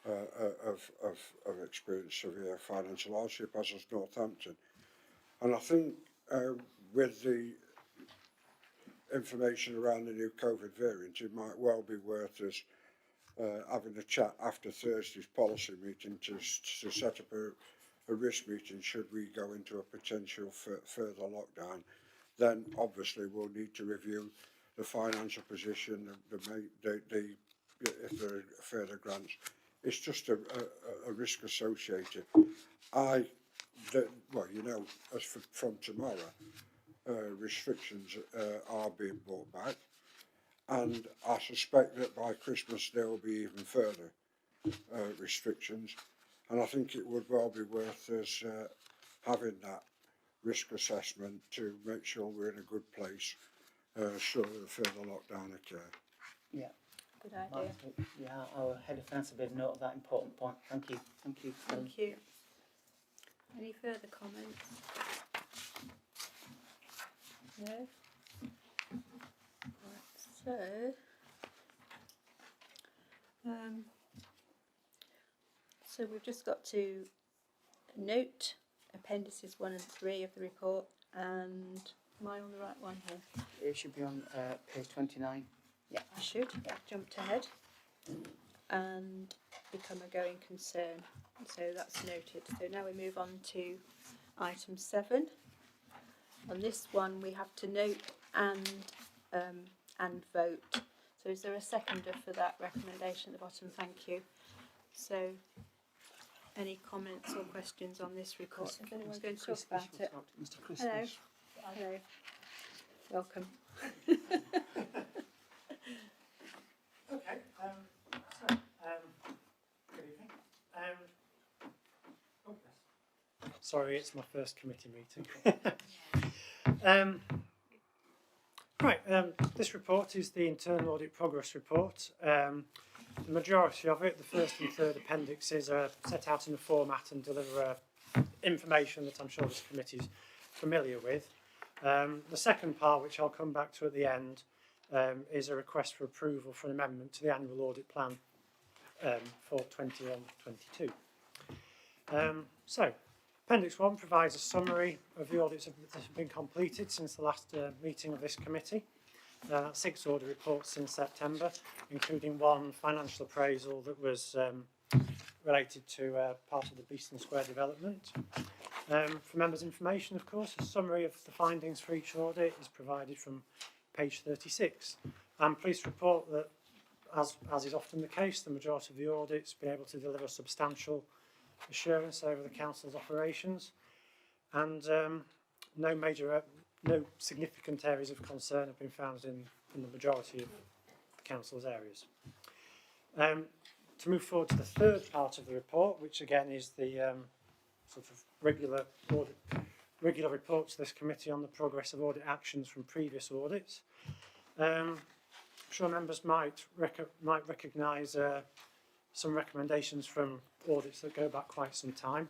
have experienced severe financial hardship, as has Northampton. And I think with the information around the new COVID variant, it might well be worth us having a chat after Thursday's policy meeting to set up a risk meeting should we go into a potential further lockdown. Then obviously we'll need to review the financial position, if there are further grants. It's just a risk associated. Well, you know, as from tomorrow, restrictions are being brought back, and I suspect that by Christmas there will be even further restrictions, and I think it would well be worth us having that risk assessment to make sure we're in a good place should a further lockdown occur. Yeah. Good idea. Yeah, our head of finance will be able to note that important point. Thank you. Thank you. Thank you. Any further comments? No? Right, so we've just got to note appendices 1 and 3 of the report, and am I on the right one here? It should be on page 29. Yeah, I should. Yeah, jumped ahead. And become a going concern. So that's noted. So now we move on to item 7. On this one we have to note and vote. So is there a seconder for that recommendation at the bottom? Thank you. So any comments or questions on this report? Is anyone going to talk about it? Mr. Chris. Hello. Hello. Welcome. Okay, good evening. Sorry, it's my first committee meeting. This report is the Internal Audit Progress Report. The majority of it, the first and third appendixes, are set out in a format and deliver information that I'm sure this committee is familiar with. The second part, which I'll come back to at the end, is a request for approval for an amendment to the annual audit plan for 21-22. So, Appendix 1 provides a summary of the audits that have been completed since the last meeting of this committee. 6 audit reports since September, including 1 financial appraisal that was related to part of the Beeston Square development. For members' information, of course, a summary of the findings for each audit is provided from page 36. I'm pleased to report that, as is often the case, the majority of the audits have been able to deliver substantial assurance over the council's operations, and no significant areas of concern have been found in the majority of the council's areas. To move forward to the third part of the report, which again is the sort of regular report to this committee on the progress of audit actions from previous audits. I'm sure members might recognise some recommendations from audits that go back quite some time.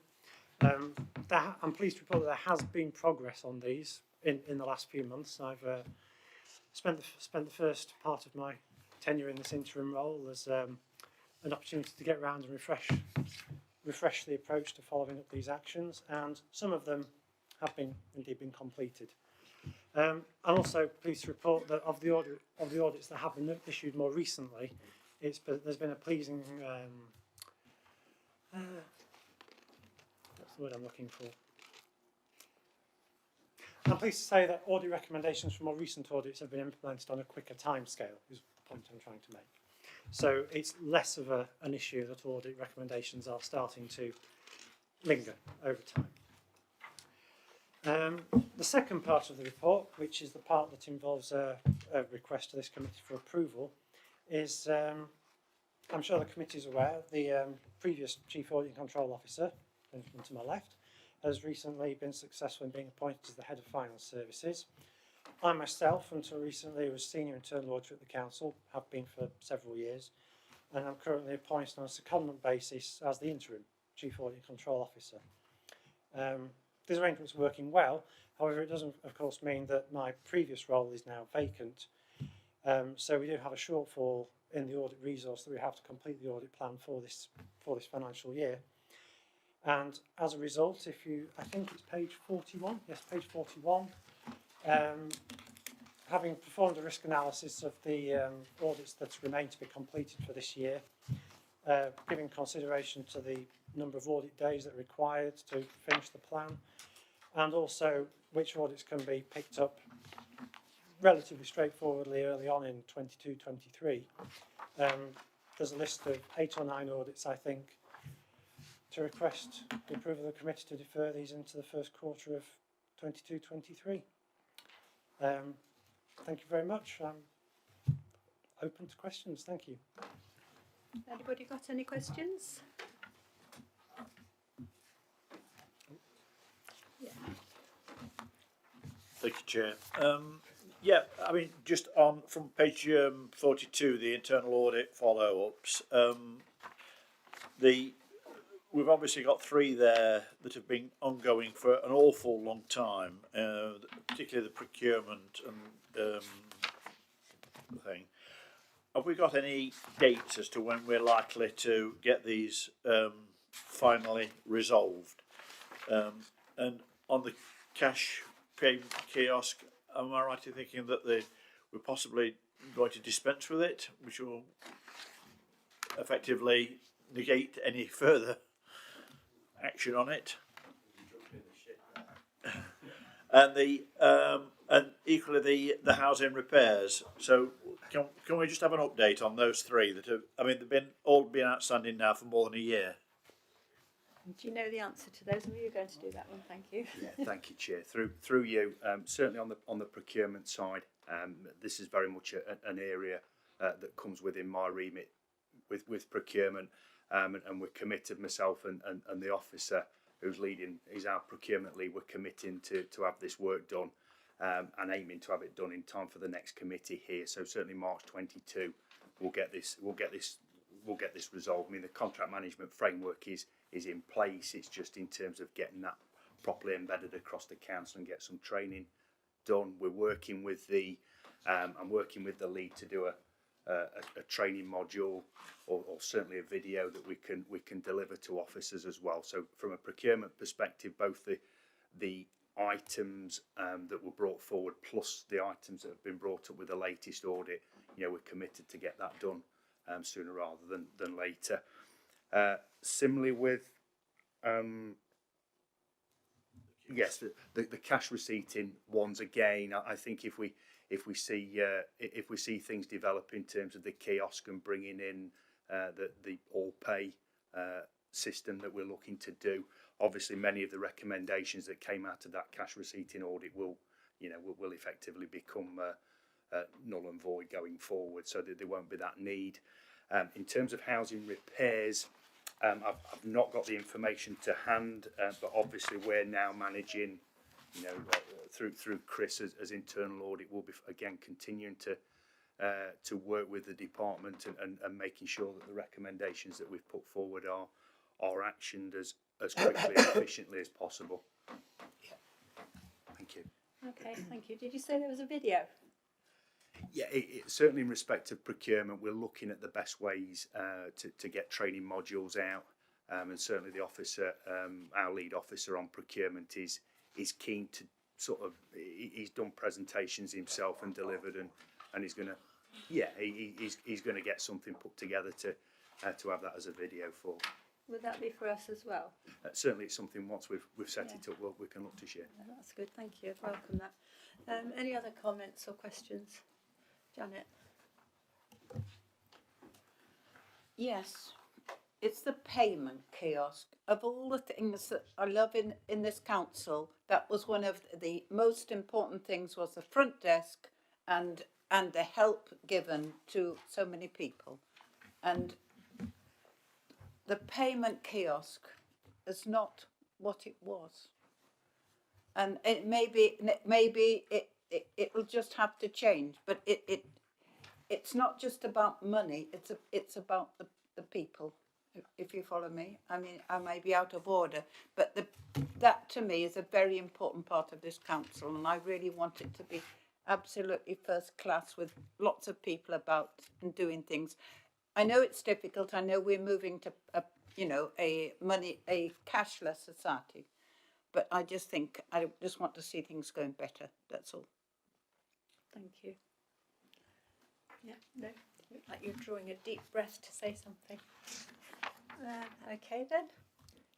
I'm pleased to report that there has been progress on these in the last few months. I've spent the first part of my tenure in this interim role as an opportunity to get round and refresh the approach to following up these actions, and some of them have indeed been completed. I'm also pleased to report that of the audits that have been issued more recently, there's been a pleasing what's the word I'm looking for? I'm pleased to say that audit recommendations from more recent audits have been implemented on a quicker timescale, is the point I'm trying to make. So it's less of an issue that audit recommendations are starting to linger over time. The second part of the report, which is the part that involves a request to this committee for approval, is, I'm sure the committee is aware, the previous Chief Audit and Control Officer, to my left, has recently been successful in being appointed as the Head of Finance Services. I myself, until recently, was Senior Internal Auditor at the Council, have been for several years, and I'm currently appointed on a secondment basis as the Interim Chief Audit and Control Officer. This arrangement's working well, however it doesn't of course mean that my previous role is now vacant. So we do have a shortfall in the audit resource that we have to complete the audit plan for this financial year. And as a result, I think it's page 41, yes, page 41, having performed a risk analysis of the audits that remain to be completed for this year, giving consideration to the number of audit days that are required to finish the plan, and also which audits can be picked up relatively straightforwardly early on in 22-23. There's a list of 8 or 9 audits, I think, to request the approval of the committee to defer these into the first quarter of 22-23. Thank you very much. I'm open to questions. Thank you. Anybody got any questions? Yeah. Thank you, Chair. Yeah, I mean, just on from page 42, the internal audit follow-ups. We've obviously got 3 there that have been ongoing for an awful long time, particularly the procurement and thing. Have we got any dates as to when we're likely to get these finally resolved? And on the cash payment kiosk, am I right in thinking that we're possibly going to dispense with it, which will effectively negate any further action on it? And equally the housing repairs. So can we just have an update on those 3 that have? I mean, they've all been outstanding now for more than a year. Do you know the answer to those? Are you going to do that one? Thank you. Yeah, thank you, Chair. Through you, certainly on the procurement side, this is very much an area that comes within my remit with procurement, and we're committed, myself and the officer who's leading is our procurement lead. We're committing to have this work done and aiming to have it done in time for the next committee here. So certainly March 22, we'll get this resolved. I mean, the contract management framework is in place. It's just in terms of getting that properly embedded across the council and get some training done. We're working with the I'm working with the lead to do a training module or certainly a video that we can deliver to officers as well. So from a procurement perspective, both the items that were brought forward plus the items that have been brought up with the latest audit, we're committed to get that done sooner rather than later. Similarly with yes, the cash receipting ones again. I think if we see things develop in terms of the kiosk and bringing in the all pay system that we're looking to do, obviously many of the recommendations that came out of that cash receipting audit will effectively become null and void going forward, so that there won't be that need. In terms of housing repairs, I've not got the information to hand, but obviously we're now managing, through Chris as internal audit. We'll be again continuing to work with the department and making sure that the recommendations that we've put forward are actioned as quickly and efficiently as possible. Thank you. Okay, thank you. Did you say there was a video? Yeah, certainly in respect of procurement, we're looking at the best ways to get training modules out, and certainly the officer, our lead officer on procurement, is keen to sort of. He's done presentations himself and delivered, and he's going to, he's going to get something put together to have that as a video for. Would that be for us as well? Certainly, it's something once we've set it up, we can look to share. Yeah, that's good. Thank you. I welcome that. Any other comments or questions? Janet? Yes, it's the payment kiosk. Of all the things that I love in this council, that was one of the most important things, was the front desk and the help given to so many people. And the payment kiosk is not what it was. And it maybe it will just have to change, but it's not just about money, it's about the people, if you follow me. I mean, I may be out of order, but that to me is a very important part of this council, and I really want it to be absolutely first class with lots of people about and doing things. I know it's difficult. I know we're moving to a cashless society, but I just think I just want to see things going better. That's all. Thank you. Yeah, no, you look like you're drawing a deep breath to say something. Okay then.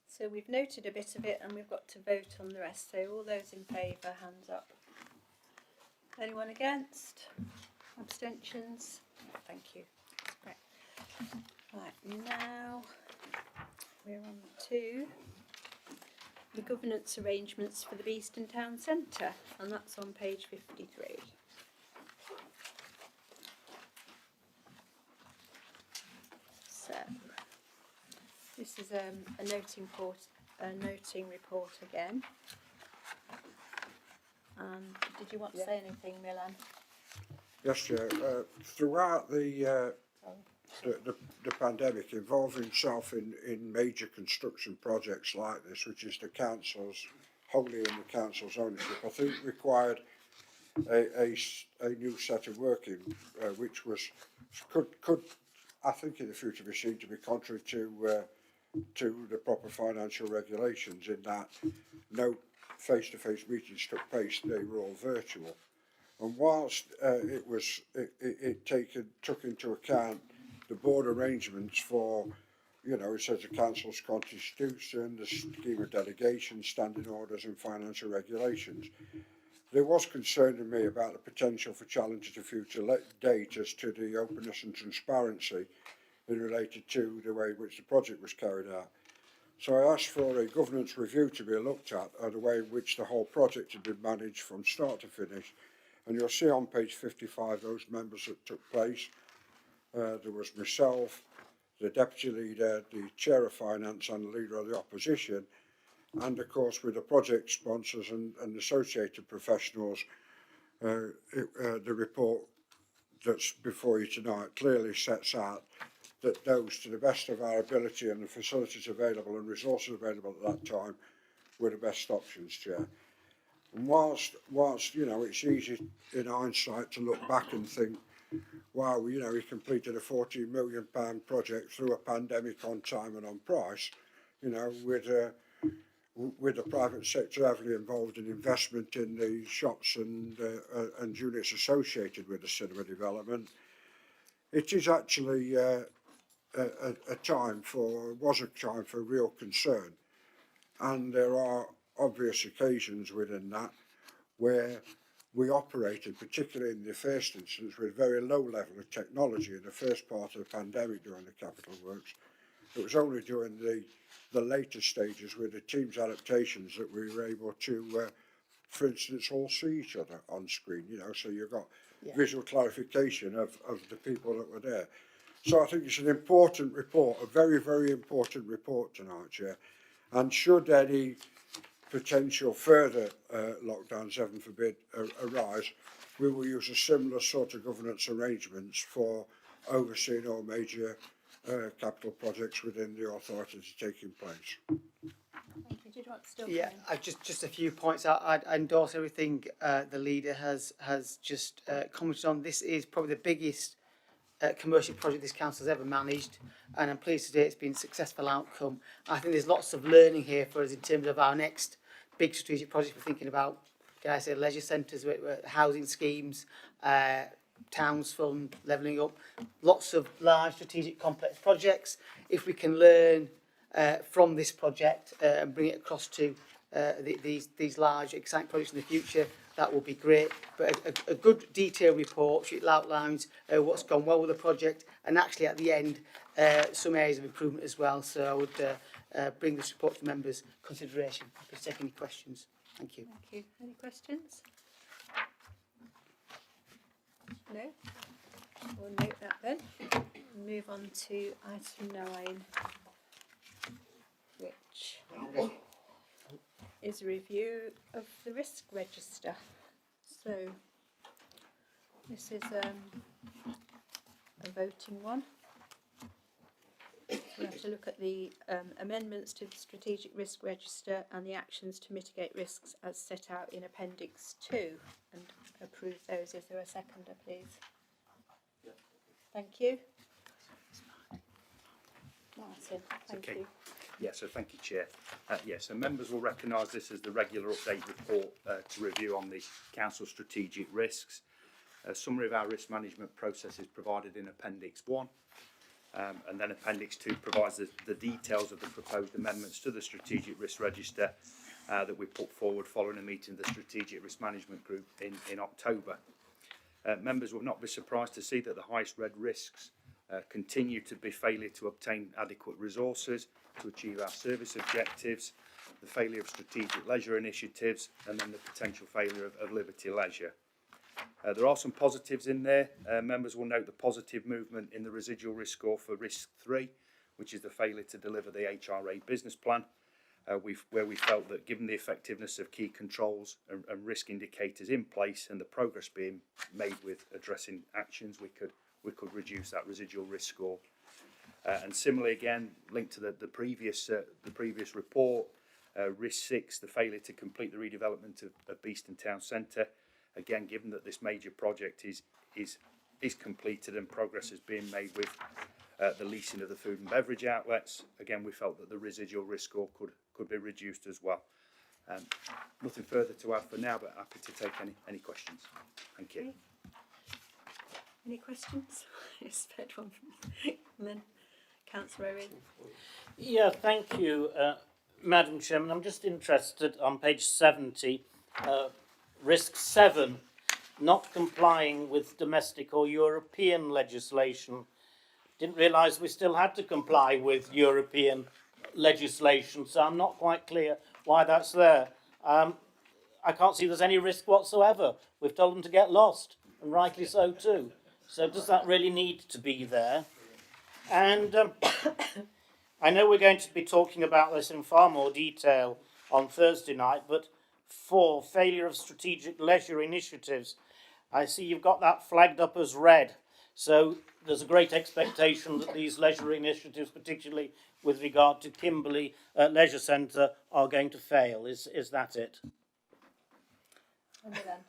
So we've noted a bit of it and we've got to vote on the rest. So all those in favour, hands up. Anyone against? Abstentions? Thank you. Right. Right, now we're on to the governance arrangements for the Beeston Town Centre, and that's on page 53. So this is a noting report again. Did you want to say anything, Milan? Yes, Chair. Throughout the pandemic, involving himself in major construction projects like this, which is the council's, wholly in the council's ownership, I think required a new set of working, which could I think in the future be seen to be contrary to the proper financial regulations, in that no face-to-face meetings took place; they were all virtual. And whilst it took into account the board arrangements for, it says the council's constitution, the scheme of delegation, standing orders and financial regulations, there was concern in me about the potential for challenges to future date as to the openness and transparency related to the way in which the project was carried out. So I asked for a governance review to be looked at the way in which the whole project had been managed from start to finish. And you'll see on page 55 those members that took place. There was myself, the deputy leader, the chair of finance and the leader of the opposition, and of course with the project sponsors and associated professionals. The report that's before you tonight clearly sets out that those, to the best of our ability and the facilities available and resources available at that time, were the best options, Chair. And whilst you know, it's easy in hindsight to look back and think, wow, you know, he completed a £14 million project through a pandemic on time and on price, you know, with the private sector heavily involved in investment in the shops and units associated with the cinema development. It is actually was a time for real concern, and there are obvious occasions within that where we operated, particularly in the first instance, with very low level of technology in the first part of the pandemic during the capital works. It was only during the later stages with the team's adaptations that we were able to, for instance, all see each other on screen, you know, so you've got visual clarification of the people that were there. So I think it's an important report, a very, very important report tonight, Chair. And should any potential further lockdowns, heaven forbid, arise, we will use a similar sort of governance arrangements for overseeing all major capital projects within the authority taking place. Thank you. Did you want to still Yeah, just a few points. I endorse everything the leader has just commented on. This is probably the biggest commercial project this council has ever managed, and I'm pleased to say it's been a successful outcome. I think there's lots of learning here for us in terms of our next big strategic project we're thinking about. Can I say leisure centres, housing schemes, towns fund, levelling up, lots of large strategic complex projects. If we can learn from this project and bring it across to these large exciting projects in the future, that will be great. But a good detailed report, it outlines what's gone well with the project, and actually at the end some areas of improvement as well. So I would bring this report to members' consideration. Happy to take any questions. Thank you. Thank you. Any questions? No? We'll note that then. Move on to item 9, which is a review of the risk register. So this is a voting one. We have to look at the amendments to the strategic risk register and the actions to mitigate risks as set out in Appendix 2 and approve those. Is there a seconder, please? Thank you. Martin, thank you. Yeah, so thank you, Chair. So members will recognise this as the regular update report to review on the Council strategic risks. A summary of our risk management process is provided in Appendix 1. And then Appendix 2 provides the details of the proposed amendments to the Strategic Risk Register that we put forward following a meeting of the Strategic Risk Management Group in October. Members will not be surprised to see that the highest red risks continue to be failure to obtain adequate resources to achieve our service objectives, the failure of strategic leisure initiatives, and then the potential failure of Liberty Leisure. There are some positives in there. Members will note the positive movement in the residual risk score for risk 3, which is the failure to deliver the HRA business plan, where we felt that given the effectiveness of key controls and risk indicators in place and the progress being made with addressing actions, we could reduce that residual risk score. And similarly, again, linked to the previous report, risk 6, the failure to complete the redevelopment of Beeston Town Centre. Again, given that this major project is completed and progress is being made with the leasing of the food and beverage outlets, again, we felt that the residual risk score could be reduced as well. Nothing further to add for now, but happy to take any questions. Thank you. Okay. Any questions? Yes, third one. And then Councillor Owen. Yeah, thank you, Madam Chairman. I'm just interested on page 70, risk 7, not complying with domestic or European legislation. Didn't realise we still had to comply with European legislation, so I'm not quite clear why that's there. I can't see there's any risk whatsoever. We've told them to get lost, and rightly so too. So does that really need to be there? And I know we're going to be talking about this in far more detail on Thursday night, but for failure of strategic leisure initiatives, I see you've got that flagged up as red. So there's a great expectation that these leisure initiatives, particularly with regard to Kimberley Leisure Centre, are going to fail. Is that it? Emma then.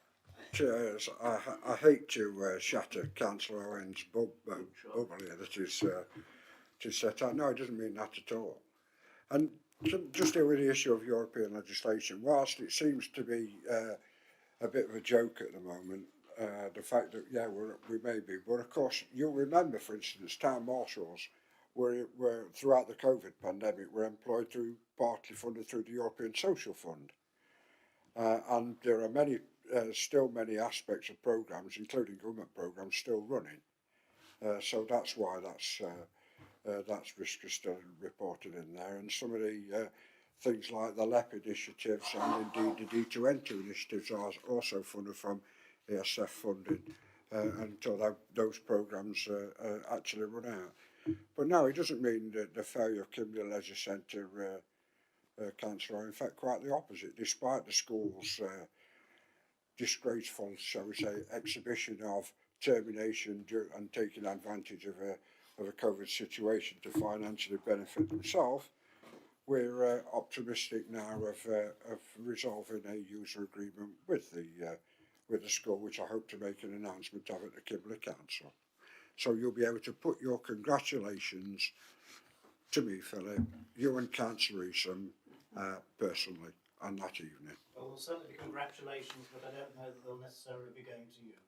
Chairs, I hate to shatter Councillor Owen's bubble here that is set out. No, it doesn't mean that at all. And just deal with the issue of European legislation. Whilst it seems to be a bit of a joke at the moment, the fact that, yeah, we may be, but of course, you'll remember, for instance, town marshals were throughout the COVID pandemic, were employed partly funded through the European Social Fund. And there are still many aspects of programmes, including government programmes, still running. So that's why that's risk is still reported in there. And some of the things like the LEP initiatives and indeed the D2N2 initiatives are also funded from ESF funding until those programmes actually run out. But no, it doesn't mean that the failure of Kimberley Leisure Centre Councillor, in fact quite the opposite, despite the school's disgraceful, shall we say, exhibition of termination and taking advantage of a COVID situation to financially benefit themselves, we're optimistic now of resolving a user agreement with the school, which I hope to make an announcement of at the Kimberley Council. So you'll be able to put your congratulations to me, Philip, you and Councillor Eason personally on that evening. Well, there'll certainly be congratulations, but I don't know that they'll necessarily be going to you.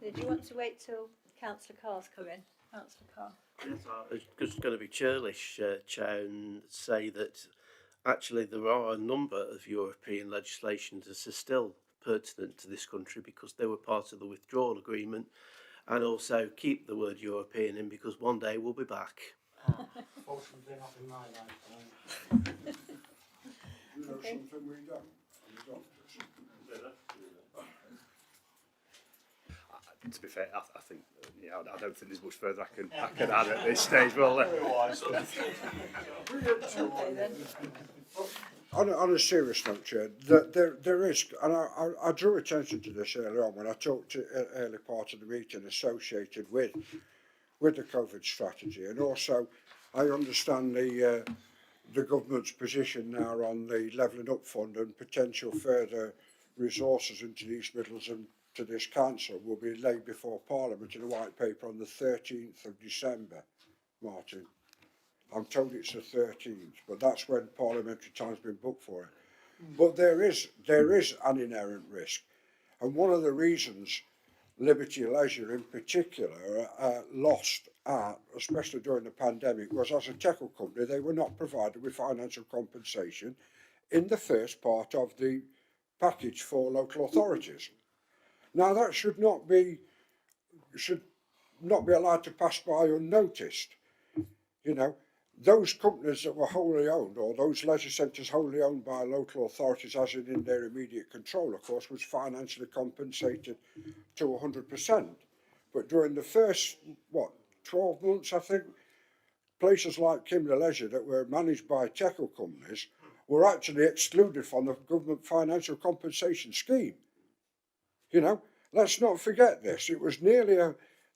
Did you want to wait till Councillor Carr's come in? Councillor Carr. Yes, I was just going to be churlish, Chair, and say that actually there are a number of European legislations that are still pertinent to this country because they were part of the withdrawal agreement, and also keep the word European in because one day we'll be back. Fortunately not in my lifetime. You know something we don't? To be fair, I think I don't think there's much further I can add at this stage. Well, Okay then. On a serious note, Chair, there is, and I drew attention to this earlier on when I talked to early part of the meeting associated with the COVID strategy, and also I understand the government's position now on the Levelling Up Fund and potential further resources into the East Midlands and to this council will be laid before Parliament in a white paper on the 13th of December, Martin. I'm told it's the 13th, but that's when parliamentary time's been booked for it. But there is an inherent risk, and one of the reasons Liberty Leisure in particular lost out, especially during the pandemic, was as a tackle company they were not provided with financial compensation in the first part of the package for local authorities. Now that should not be allowed to pass by unnoticed. You know, those companies that were wholly owned, or those leisure centres wholly owned by local authorities as in their immediate control, of course, was financially compensated to 100%. But during the first, 12 months, I think, places like Kimberley Leisure that were managed by Teco companies were actually excluded from the government financial compensation scheme. You know, let's not forget this. It was nearly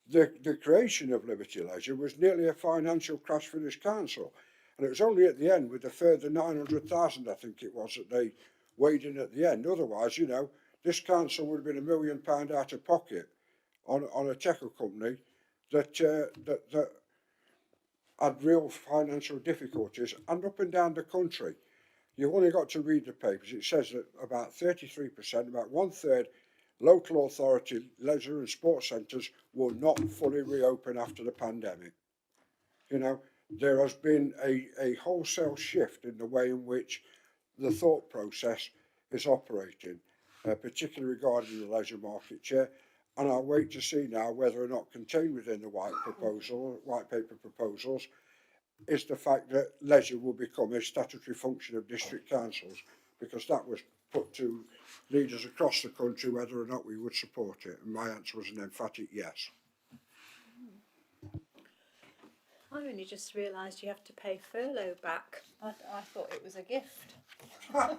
the creation of Liberty Leisure was nearly a financial crash for this council. And it was only at the end with a further 900,000, I think it was, that they weighed in at the end. Otherwise, you know, this council would have been £1 million out of pocket on a Teco company that had real financial difficulties, and up and down the country. You've only got to read the papers. It says that about 33%, about 1/3, local authority leisure and sports centres will not fully reopen after the pandemic. You know, there has been a wholesale shift in the way in which the thought process is operating, particularly regarding the leisure market, Chair. And I'll wait to see now whether or not contained within the white paper proposals is the fact that leisure will become a statutory function of district councils, because that was put to leaders across the country whether or not we would support it, and my answer was an emphatic yes. I only just realised you have to pay furlough back. I thought it was a gift. Right.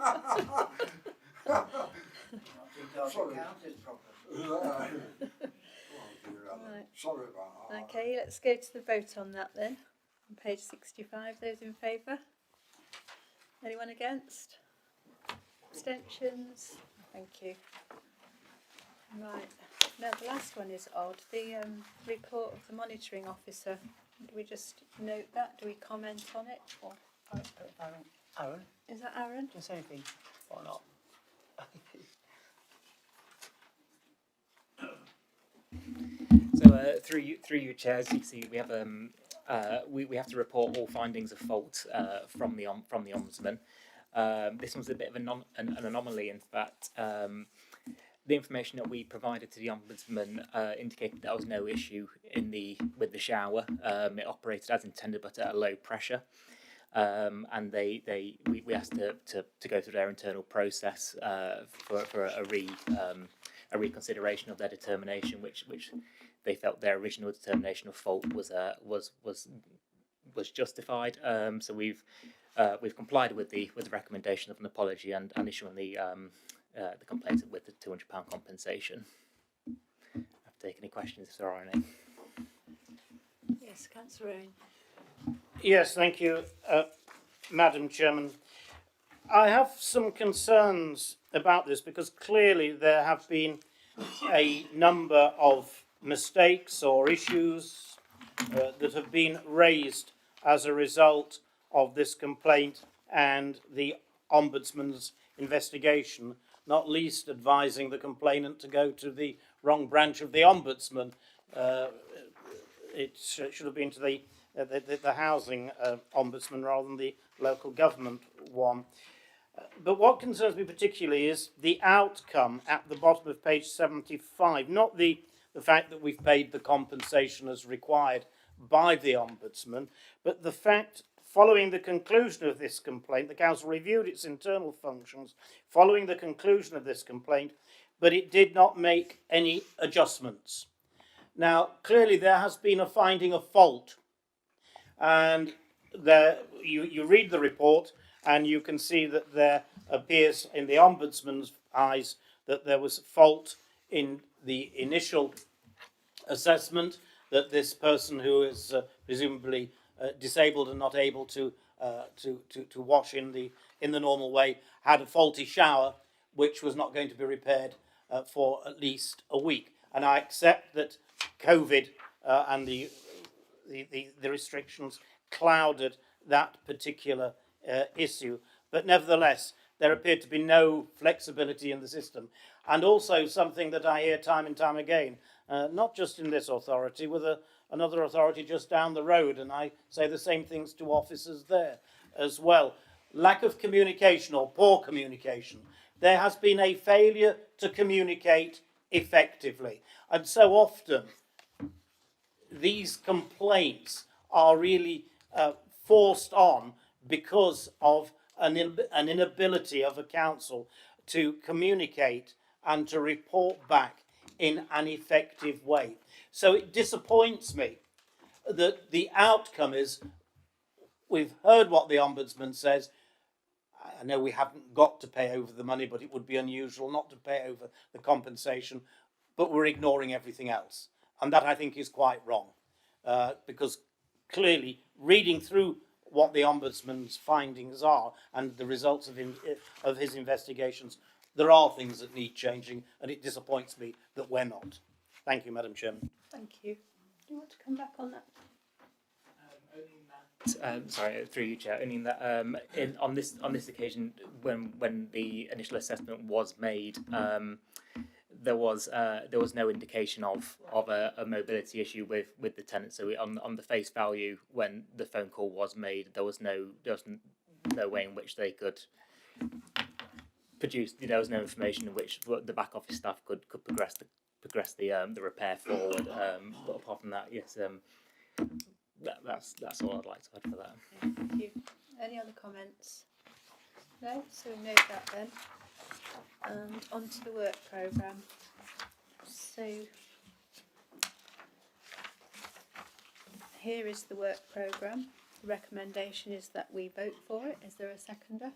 Sorry about that. Okay, let's go to the vote on that then. On page 65, those in favour? Anyone against? Abstentions? Thank you. Right. Now the last one is odd. The report of the monitoring officer. Do we just note that? Do we comment on it? Or Aaron, is that Aaron? do you say anything or not? So through you, chairs, you can see we have we have to report all findings of fault from the ombudsman. This one's a bit of an anomaly, in fact. The information that we provided to the ombudsman indicated there was no issue with the shower. It operated as intended, but at a low pressure. And we asked to go through their internal process for a reconsideration of their determination, which they felt their original determination of fault was justified. So we've complied with the recommendation of an apology and issuing the complaint with the £200 compensation. I've taken any questions if there are any. Yes, Councillor Owen. Yes, thank you, Madam Chairman. I have some concerns about this because clearly there have been a number of mistakes or issues that have been raised as a result of this complaint and the Ombudsman's investigation, not least advising the complainant to go to the wrong branch of the Ombudsman. It should have been to the housing ombudsman rather than the local government one. But what concerns me particularly is the outcome at the bottom of page 75, not the fact that we've paid the compensation as required by the ombudsman, but the fact following the conclusion of this complaint, the council reviewed its internal functions following the conclusion of this complaint, but it did not make any adjustments. Now, clearly there has been a finding of fault. And there, you read the report and you can see that there appears in the Ombudsman's eyes that there was fault in the initial assessment, that this person who is presumably disabled and not able to wash in the normal way had a faulty shower which was not going to be repaired for at least a week. And I accept that COVID and the restrictions clouded that particular issue. But nevertheless, there appeared to be no flexibility in the system. And also something that I hear time and time again, not just in this authority, with another authority just down the road, and I say the same things to officers there as well. Lack of communication or poor communication. There has been a failure to communicate effectively. And so often, these complaints are really forced on because of an inability of a council to communicate and to report back in an effective way. So it disappoints me that the outcome is, we've heard what the Ombudsman says. I know we haven't got to pay over the money, but it would be unusual not to pay over the compensation, but we're ignoring everything else. And that, I think, is quite wrong, because clearly reading through what the Ombudsman's findings are and the results of his investigations, there are things that need changing, and it disappoints me that we're not. Thank you, Madam Chairman. Thank you. Do you want to come back on that? Sorry, through you, Chair. Only in that on this occasion, when the initial assessment was made, there was no indication of a mobility issue with the tenant. So on the face value, when the phone call was made, there was no way in which they could produce. There was no information in which the back office staff could progress the repair forward. But apart from that, yes, that's all I'd like to add for that. Okay, thank you. Any other comments? No? So we note that then. And on to the work programme. So here is the work programme. The recommendation is that we vote for it. Is there a seconder?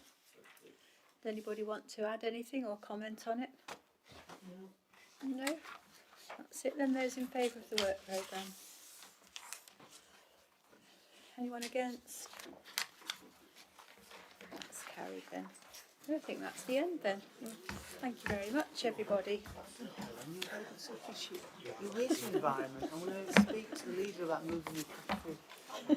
Does anybody want to add anything or comment on it? No? That's it then. Those in favour of the work programme? Anyone against? That's carried then. I think that's the end then. Thank you very much, everybody. Your waste environment. I want to speak to the leader about moving the